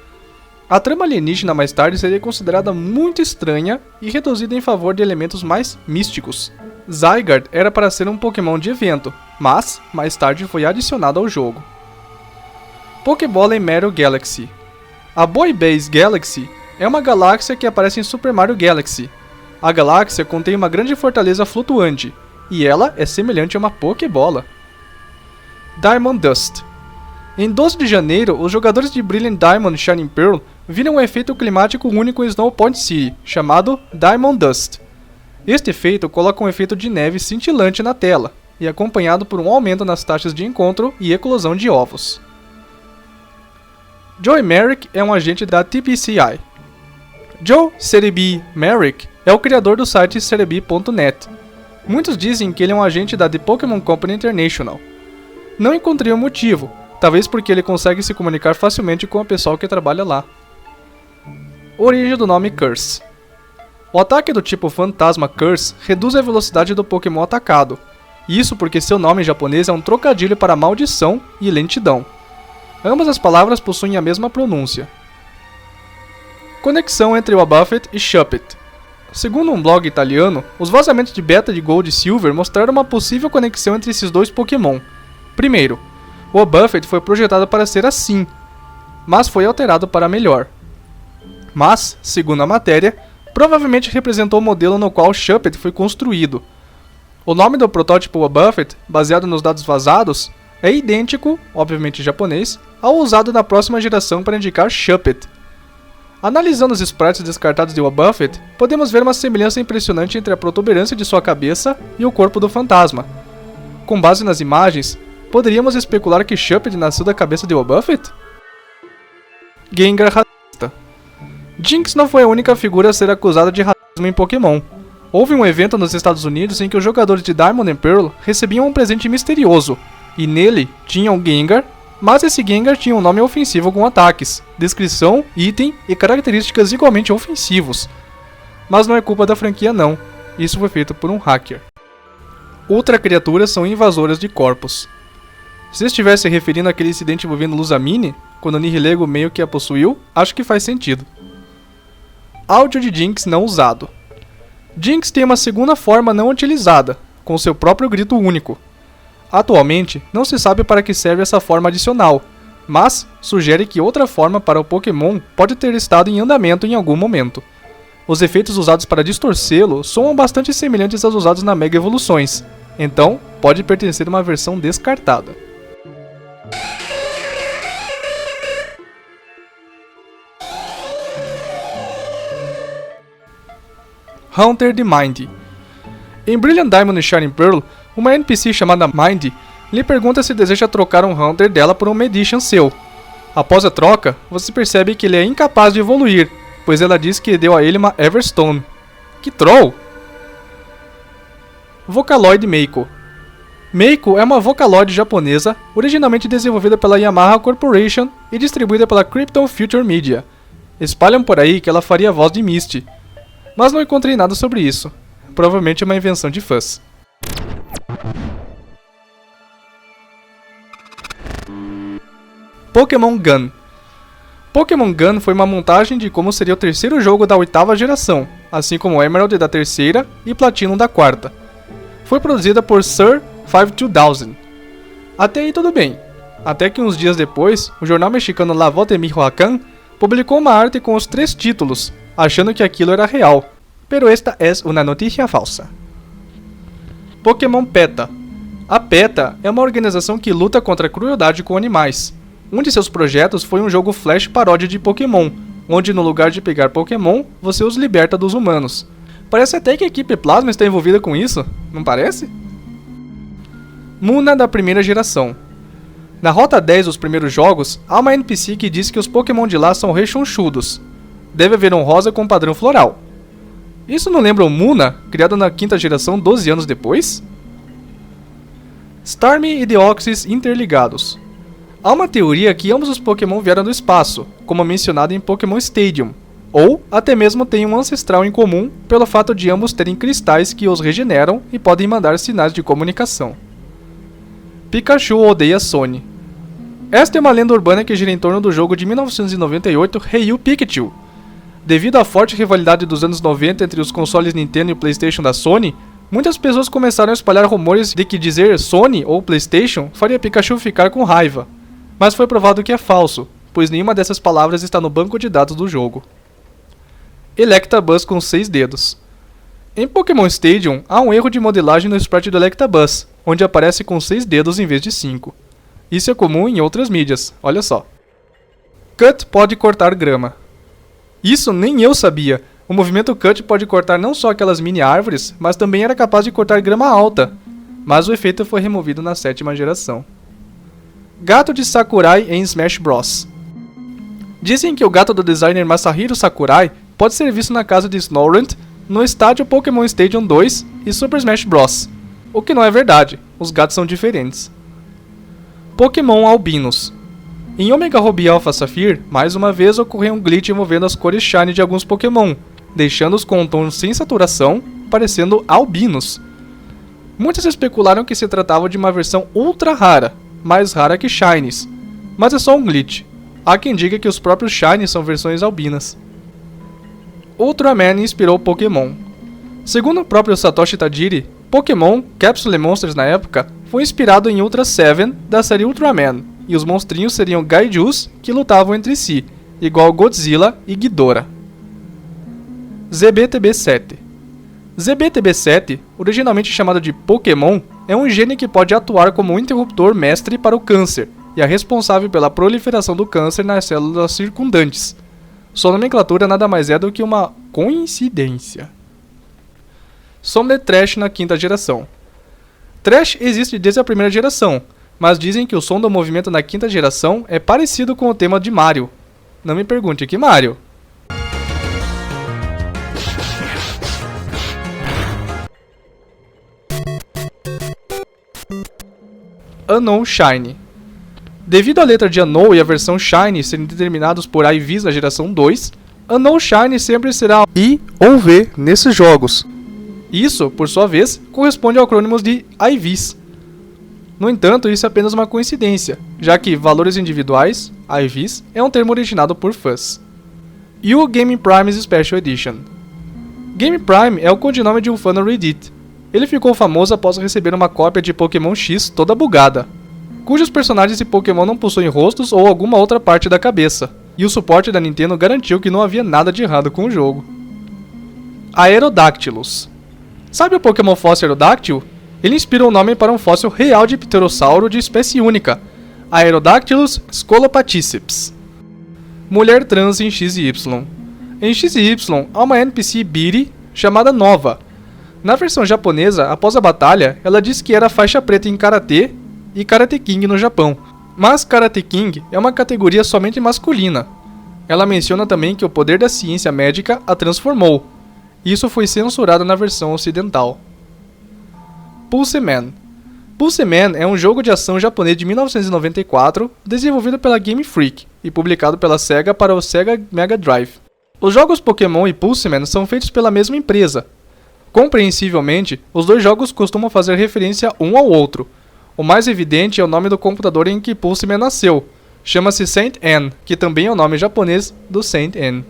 A trama alienígena mais tarde seria considerada muito estranha e reduzida em favor de elementos mais místicos. Zygarde era para ser um Pokémon de evento, mas mais tarde foi adicionado ao jogo. Pokébola em Mario Galaxy. A Boy Base Galaxy é uma galáxia que aparece em Super Mario Galaxy. A galáxia contém uma grande fortaleza flutuante, e ela é semelhante a uma Pokébola. Diamond Dust. Em 12 de janeiro, os jogadores de Brilliant Diamond e Shining Pearl viram um efeito climático único em Snow Point City, chamado Diamond Dust. Este efeito coloca um efeito de neve cintilante na tela, e é acompanhado por um aumento nas taxas de encontro e eclosão de ovos. Joe Merrick é um agente da TPCI. Joe Cerebi Merrick é o criador do site cerebi.net. Muitos dizem que ele é um agente da The Pokémon Company International. Não encontrei um motivo, talvez porque ele consegue se comunicar facilmente com o pessoal que trabalha lá. Origem do nome Curse. O ataque do tipo Fantasma Curse reduz a velocidade do Pokémon atacado. Isso porque seu nome em japonês é um trocadilho para maldição e lentidão. Ambas as palavras possuem a mesma pronúncia. Conexão entre Wobbuffet e Shuppet. Segundo um blog italiano, os vazamentos de beta de Gold e Silver mostraram uma possível conexão entre esses dois Pokémon. Primeiro, o Wobbuffet foi projetado para ser assim, mas foi alterado para melhor. Mas, segundo a matéria, provavelmente representou o modelo no qual Shuppet foi construído. O nome do protótipo Wobbuffet, baseado nos dados vazados, é idêntico, obviamente em japonês, ao usado na próxima geração para indicar Shuppet. Analisando os sprites descartados de Wobbuffet, podemos ver uma semelhança impressionante entre a protuberância de sua cabeça e o corpo do fantasma. Com base nas imagens, poderíamos especular que Shuppet nasceu da cabeça de Wobbuffet? Gengar racista. Jynx não foi a única figura a ser acusada de racismo em Pokémon. Houve um evento nos Estados Unidos em que os jogadores de Diamond and Pearl recebiam um presente misterioso, e nele tinha um Gengar, mas esse Gengar tinha um nome ofensivo com ataques, descrição, item e características igualmente ofensivos. Mas não é culpa da franquia não, isso foi feito por um hacker. Ultra criaturas são invasoras de corpos. Se estivesse referindo àquele incidente envolvendo Luzamine, quando o Nihilego meio que a possuiu, acho que faz sentido. Áudio de Jinx não usado. Jinx tem uma segunda forma não utilizada, com seu próprio grito único. Atualmente, não se sabe para que serve essa forma adicional, mas sugere que outra forma para o Pokémon pode ter estado em andamento em algum momento. Os efeitos usados para distorcê-lo soam bastante semelhantes aos usados na Mega Evoluções, então pode pertencer a uma versão descartada. Haunter de Mind. Em Brilliant Diamond e Shining Pearl, uma NPC chamada Mind lhe pergunta se deseja trocar um Haunter dela por um Medician seu. Após a troca, você percebe que ele é incapaz de evoluir, pois ela diz que deu a ele uma Everstone. Que troll! Vocaloid Meiko. Meiko é uma Vocaloid japonesa, originalmente desenvolvida pela Yamaha Corporation e distribuída pela Krypton Future Media. Espalham por aí que ela faria a voz de Misty, mas não encontrei nada sobre isso. Provavelmente é uma invenção de fãs. Pokémon Gun. Pokémon Gun foi uma montagem de como seria o terceiro jogo da 8ª geração, assim como Emerald da terceira e Platinum da quarta. Foi produzida por Sir 52000. Até aí tudo bem. Até que uns dias depois, o jornal mexicano La Voz de Michoacán publicou uma arte com os 3 títulos, achando que aquilo era real. Pero esta es una noticia falsa. Pokémon PETA. A PETA é uma organização que luta contra a crueldade com animais. Um de seus projetos foi um jogo flash paródia de Pokémon, onde no lugar de pegar Pokémon, você os liberta dos humanos. Parece até que a equipe Plasma está envolvida com isso, não parece? Muna da primeira geração. Na Rota 10 dos primeiros jogos, há uma NPC que diz que os Pokémon de lá são rechonchudos. Deve haver um rosa com padrão floral. Isso não lembra o Muna, criado na 5ª geração 12 anos depois? Starmie e Deoxys interligados. Há uma teoria que ambos os Pokémon vieram do espaço, como mencionado em Pokémon Stadium, ou até mesmo têm um ancestral em comum pelo fato de ambos terem cristais que os regeneram e podem mandar sinais de comunicação. Pikachu odeia Sony. Esta é uma lenda urbana que gira em torno do jogo de 1998 Ryu Pikachu. Devido à forte rivalidade dos anos 90 entre os consoles Nintendo e PlayStation da Sony, muitas pessoas começaram a espalhar rumores de que dizer Sony ou PlayStation faria Pikachu ficar com raiva. Mas foi provado que é falso, pois nenhuma dessas palavras está no banco de dados do jogo. Electabuzz com 6 dedos. Em Pokémon Stadium, há um erro de modelagem no sprite do Electabuzz, onde aparece com 6 dedos em vez de 5. Isso é comum em outras mídias, olha só. Cut pode cortar grama. Isso nem eu sabia. O movimento Cut pode cortar não só aquelas mini árvores, mas também era capaz de cortar grama alta. Mas o efeito foi removido na 7ª geração. Gato de Sakurai em Smash Bros. Dizem que o gato do designer Masahiro Sakurai pode ser visto na casa de Snorunt, no estádio Pokémon Stadium 2 e Super Smash Bros. O que não é verdade, os gatos são diferentes. Pokémon Albinos. Em Omega Ruby Alpha Sapphire, mais uma vez ocorreu um glitch envolvendo as cores Shiny de alguns Pokémon, deixando-os com um tom sem saturação, parecendo albinos. Muitos especularam que se tratava de uma versão ultra rara, mais rara que Shinies, mas é só um glitch. Há quem diga que os próprios Shinies são versões albinas. Ultraman inspirou Pokémon. Segundo o próprio Satoshi Tajiri, Pokémon, Capsule Monsters na época, foi inspirado em Ultra 7 da série Ultraman, e os monstrinhos seriam Gaijus que lutavam entre si, igual Godzilla e Ghidorah. ZBTB7. ZBTB7, originalmente chamado de Pokémon, é um gene que pode atuar como um interruptor mestre para o câncer, e é responsável pela proliferação do câncer nas células circundantes. Sua nomenclatura nada mais é do que uma coincidência. Som de Trash na 5ª geração. Trash existe desde a primeira geração, mas dizem que o som do movimento na 5ª geração é parecido com o tema de Mario. Não me pergunte que Mario. Unknown Shiny. Devido à letra de Unknown e a versão Shiny serem determinados por IVs na geração 2, Unknown Shiny sempre será I ou V nesses jogos. Isso, por sua vez, corresponde ao acrônimo de IVs. No entanto, isso é apenas uma coincidência, já que valores individuais, IVs, é um termo originado por fãs. E o Game Prime's Special Edition. Game Prime é o codinome de um fã no Reddit. Ele ficou famoso após receber uma cópia de Pokémon X toda bugada, cujos personagens de Pokémon não possuem rostos ou alguma outra parte da cabeça, e o suporte da Nintendo garantiu que não havia nada de errado com o jogo. Aerodactylus. Sabe o Pokémon fóssil Aerodactyl? Ele inspira o nome para um fóssil real de pterossauro de espécie única, Aerodactylus scolopaticeps. Mulher trans em XY. Em XY, há uma NPC Biri chamada Nova. Na versão japonesa, após a batalha, ela disse que era faixa preta em Karatê e Karate King no Japão. Mas Karate King é uma categoria somente masculina. Ela menciona também que o poder da ciência médica a transformou. Isso foi censurado na versão ocidental. Pulseman. Pulseman é um jogo de ação japonês de 1994, desenvolvido pela Game Freak e publicado pela Sega para o Sega Mega Drive. Os jogos Pokémon e Pulseman são feitos pela mesma empresa. Compreensivelmente, os dois jogos costumam fazer referência um ao outro. O mais evidente é o nome do computador em que Pulseman nasceu. Chama-se Saint Anne, que também é o nome japonês do Saint Anne.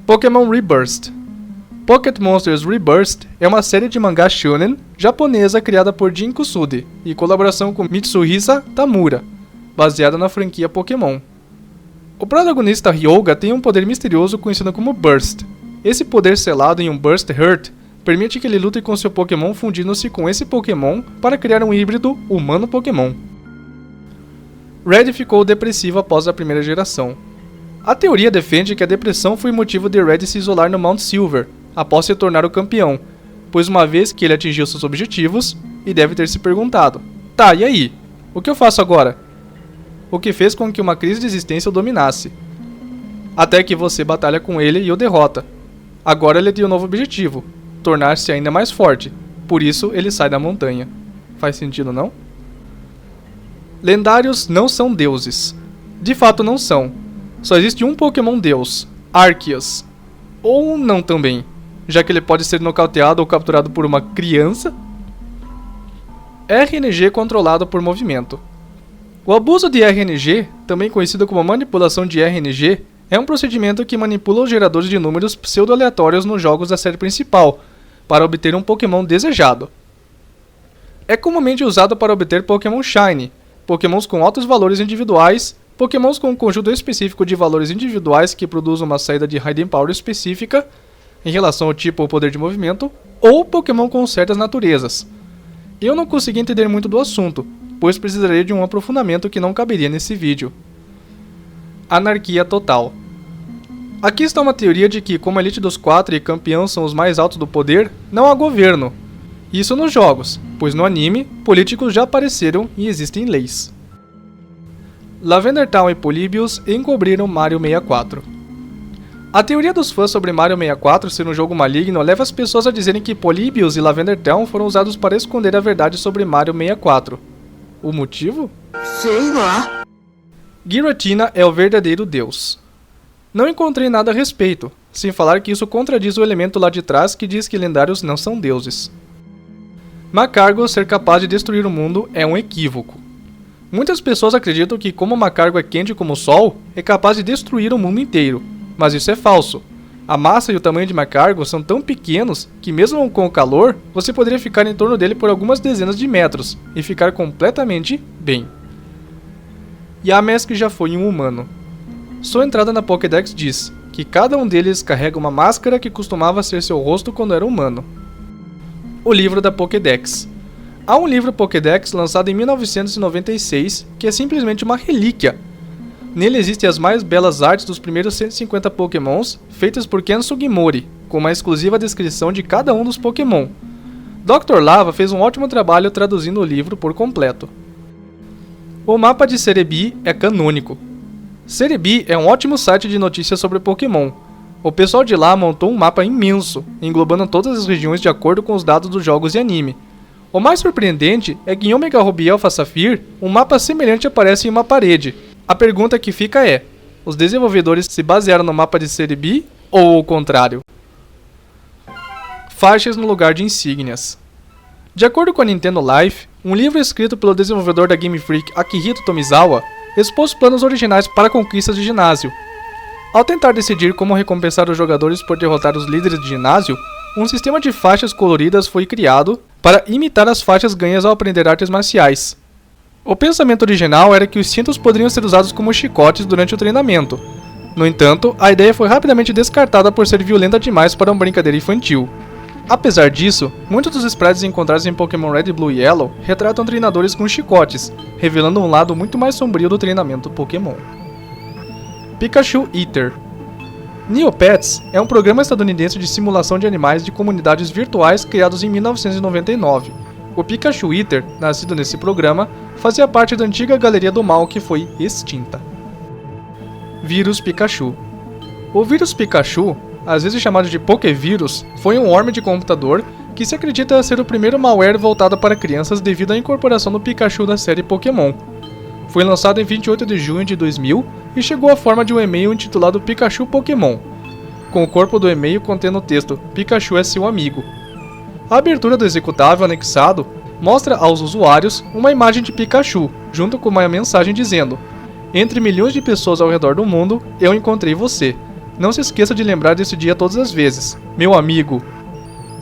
Pokémon Rebirth. Pocket Monsters Rebirth é uma série de mangá shonen japonesa criada por Jin Kusude e colaboração com Mitsuhisa Tamura, baseada na franquia Pokémon. O protagonista Ryoga tem um poder misterioso conhecido como Burst. Esse poder selado em um Burst Heart permite que ele lute com seu Pokémon fundindo-se com esse Pokémon para criar um híbrido humano-Pokémon. Red ficou depressivo após a primeira geração. A teoria defende que a depressão foi motivo de Red se isolar no Mount Silver, após se tornar o campeão, pois uma vez que ele atingiu seus objetivos, e deve ter se perguntado: tá, e aí? O que eu faço agora? O que fez com que uma crise de existência o dominasse. Até que você batalha com ele e o derrota. Agora ele tem um novo objetivo: tornar-se ainda mais forte. Por isso ele sai da montanha. Faz sentido, não? Lendários não são deuses. De fato não são. Só existe um Pokémon deus, Arceus. Ou não também, já que ele pode ser nocauteado ou capturado por uma criança. RNG controlado por movimento. O abuso de RNG, também conhecido como manipulação de RNG, é um procedimento que manipula os geradores de números pseudo-aleatórios nos jogos da série principal, para obter um Pokémon desejado. É comumente usado para obter Pokémon Shiny, Pokémons com altos valores individuais, Pokémons com um conjunto específico de valores individuais que produzem uma saída de Hidden Power específica em relação ao tipo ou poder de movimento, ou Pokémon com certas naturezas. Eu não consegui entender muito do assunto, pois precisaria de um aprofundamento que não caberia nesse vídeo. Anarquia total. Aqui está uma teoria de que, como a Elite dos 4 e campeão são os mais altos do poder, não há governo. Isso nos jogos, pois no anime, políticos já apareceram e existem leis. Lavender Town e Polybius encobriram Mario 64. A teoria dos fãs sobre Mario 64 ser um jogo maligno leva as pessoas a dizerem que Polybius e Lavender Town foram usados para esconder a verdade sobre Mario 64. O motivo? Sei lá. Giratina é o verdadeiro deus. Não encontrei nada a respeito, sem falar que isso contradiz o elemento lá de trás que diz que lendários não são deuses. Macargo ser capaz de destruir o mundo é um equívoco. Muitas pessoas acreditam que, como Macargo é quente como o Sol, é capaz de destruir o mundo inteiro, mas isso é falso. A massa e o tamanho de Macargo são tão pequenos que, mesmo com o calor, você poderia ficar em torno dele por algumas dezenas de metros e ficar completamente bem. Yamask já foi um humano. Sua entrada na Pokédex diz que cada um deles carrega uma máscara que costumava ser seu rosto quando era humano. O livro da Pokédex. Há um livro Pokédex lançado em 1996 que é simplesmente uma relíquia. Nele existem as mais belas artes dos primeiros 150 Pokémons, feitas por Ken Sugimori, com uma exclusiva descrição de cada um dos Pokémon. Dr. Lava fez um ótimo trabalho traduzindo o livro por completo. O mapa de Cerebi é canônico. Cerebi é um ótimo site de notícias sobre Pokémon. O pessoal de lá montou um mapa imenso, englobando todas as regiões de acordo com os dados dos jogos e anime. O mais surpreendente é que em Omega Ruby e Alpha Sapphire, um mapa semelhante aparece em uma parede. A pergunta que fica é: os desenvolvedores se basearam no mapa de Cerebi ou o contrário? Faixas no lugar de insígnias. De acordo com a Nintendo Life, um livro escrito pelo desenvolvedor da Game Freak Akihito Tomizawa expôs os planos originais para conquistas de ginásio. Ao tentar decidir como recompensar os jogadores por derrotar os líderes de ginásio, um sistema de faixas coloridas foi criado para imitar as faixas ganhas ao aprender artes marciais. O pensamento original era que os cintos poderiam ser usados como chicotes durante o treinamento. No entanto, a ideia foi rapidamente descartada por ser violenta demais para uma brincadeira infantil. Apesar disso, muitos dos sprites encontrados em Pokémon Red, Blue e Yellow retratam treinadores com chicotes, revelando um lado muito mais sombrio do treinamento Pokémon. Pikachu Eater. Neopets é um programa estadunidense de simulação de animais de comunidades virtuais criados em 1999. O Pikachu Eater, nascido nesse programa, fazia parte da antiga Galeria do Mal que foi extinta. Vírus Pikachu. O vírus Pikachu, às vezes chamado de Pokévírus, foi um worm de computador que se acredita ser o primeiro malware voltado para crianças devido à incorporação do Pikachu da série Pokémon. Foi lançado em 28 de junho de 2000 e chegou à forma de um e-mail intitulado Pikachu Pokémon, com o corpo do e-mail contendo o texto Pikachu é seu amigo. A abertura do executável anexado mostra aos usuários uma imagem de Pikachu, junto com uma mensagem dizendo: entre milhões de pessoas ao redor do mundo, eu encontrei você. Não se esqueça de lembrar desse dia todas as vezes, meu amigo.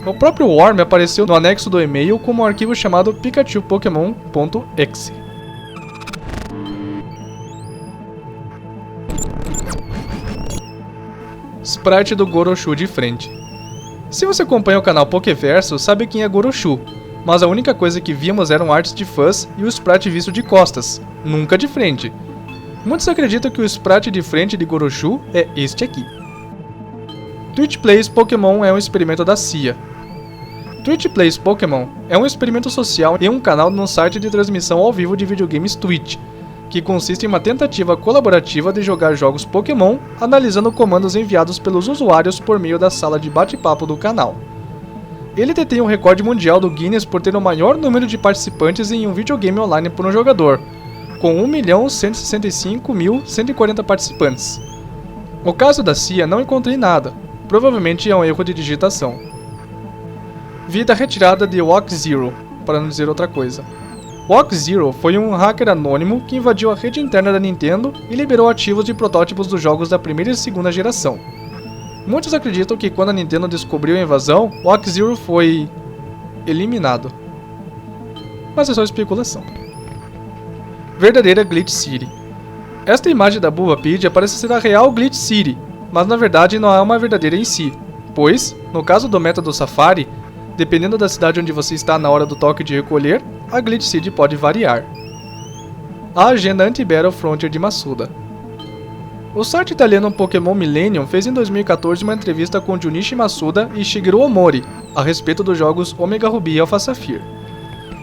O próprio worm apareceu no anexo do e-mail como um arquivo chamado pikachupokemon.exe. Sprite do Goroshu de frente. Se você acompanha o canal Pokéverso, sabe quem é Goroshu, mas a única coisa que vimos eram artes de fãs e o sprite visto de costas, nunca de frente. Muitos acreditam que o sprite de frente de Goroshu é este aqui. Twitch Plays Pokémon é um experimento da CIA. Twitch Plays Pokémon é um experimento social em um canal no site de transmissão ao vivo de videogames Twitch, que consiste em uma tentativa colaborativa de jogar jogos Pokémon analisando comandos enviados pelos usuários por meio da sala de bate-papo do canal. Ele detém o recorde mundial do Guinness por ter o maior número de participantes em um videogame online por um jogador, com 1.165.140 participantes. No caso da CIA não encontrei nada, provavelmente é um erro de digitação. Vida retirada de Walk Zero, para não dizer outra coisa. Walk Zero foi um hacker anônimo que invadiu a rede interna da Nintendo e liberou arquivos de protótipos dos jogos da primeira e segunda geração. Muitos acreditam que quando a Nintendo descobriu a invasão, Walk Zero foi eliminado. Mas é só especulação. Verdadeira Glitch City. Esta imagem da Bulbapedia parece ser a real Glitch City, mas na verdade não é uma verdadeira em si, pois, no caso do método Safari, dependendo da cidade onde você está na hora do toque de recolher, a Glitch City pode variar. A agenda Anti-Battle Frontier de Masuda. O site italiano Pokémon Millennium fez em 2014 uma entrevista com Junichi Masuda e Shigeru Omori a respeito dos jogos Omega Ruby e Alpha Sapphire.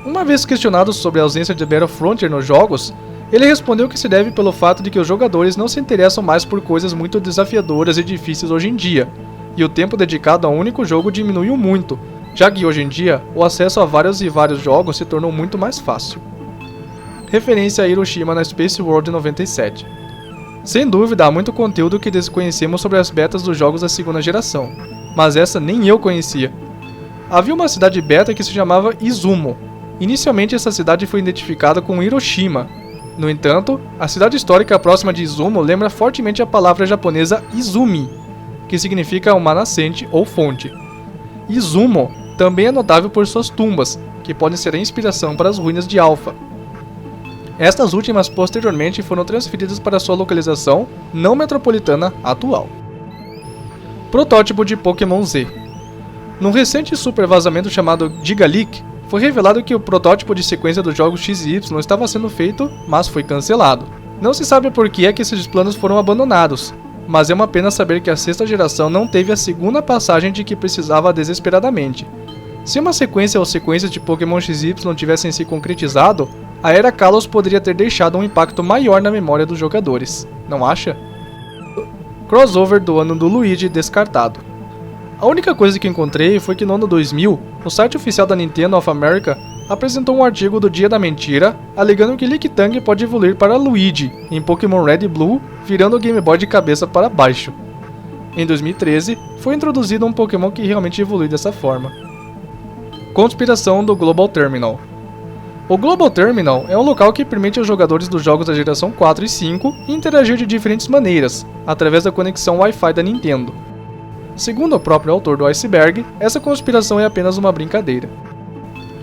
Uma vez questionado sobre a ausência de Battle Frontier nos jogos, ele respondeu que se deve pelo fato de que os jogadores não se interessam mais por coisas muito desafiadoras e difíceis hoje em dia, e o tempo dedicado a um único jogo diminuiu muito, já que hoje em dia o acesso a vários jogos se tornou muito mais fácil. Referência a Hiroshima na Space World 97. Sem dúvida há muito conteúdo que desconhecemos sobre as betas dos jogos da segunda geração, mas essa nem eu conhecia. Havia uma cidade beta que se chamava Izumo. Inicialmente essa cidade foi identificada com Hiroshima. No entanto, a cidade histórica próxima de Izumo lembra fortemente a palavra japonesa Izumi, que significa uma nascente ou fonte. Izumo também é notável por suas tumbas, que podem ser a inspiração para as ruínas de Alpha. Estas últimas posteriormente foram transferidas para sua localização não metropolitana atual. Protótipo de Pokémon Z. Num recente super vazamento chamado Gigaleak, foi revelado que o protótipo de sequência dos jogos X e Y estava sendo feito, mas foi cancelado. Não se sabe por que é que esses planos foram abandonados, mas é uma pena saber que a sexta geração não teve a segunda passagem de que precisava desesperadamente. Se uma sequência ou sequências de Pokémon XY tivessem se concretizado, a Era Kalos poderia ter deixado um impacto maior na memória dos jogadores, não acha? Crossover do ano do Luigi descartado. A única coisa que encontrei foi que no ano 2000, o site oficial da Nintendo of America apresentou um artigo do Dia da Mentira, alegando que Lickitung pode evoluir para Luigi em Pokémon Red e Blue, virando o Game Boy de cabeça para baixo. Em 2013, foi introduzido um Pokémon que realmente evolui dessa forma. Conspiração do Global Terminal. O Global Terminal é um local que permite aos jogadores dos jogos da geração 4 e 5 interagir de diferentes maneiras, através da conexão Wi-Fi da Nintendo. Segundo o próprio autor do Iceberg, essa conspiração é apenas uma brincadeira.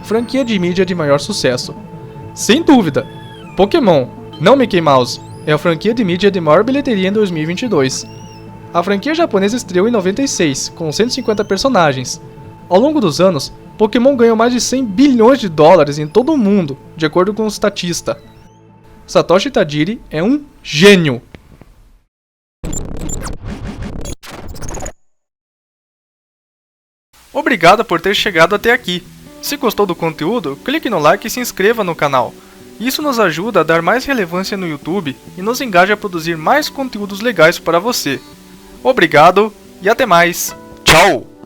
Franquia de mídia de maior sucesso. Sem dúvida, Pokémon, não Mickey Mouse, é a franquia de mídia de maior bilheteria em 2022. A franquia japonesa estreou em 96, com 150 personagens. Ao longo dos anos, Pokémon ganhou mais de 100 bilhões de dólares em todo o mundo, de acordo com o statista. Satoshi Tajiri é um gênio! Obrigado por ter chegado até aqui. Se gostou do conteúdo, clique no like e se inscreva no canal. Isso nos ajuda a dar mais relevância no YouTube e nos engaja a produzir mais conteúdos legais para você. Obrigado e até mais. Tchau!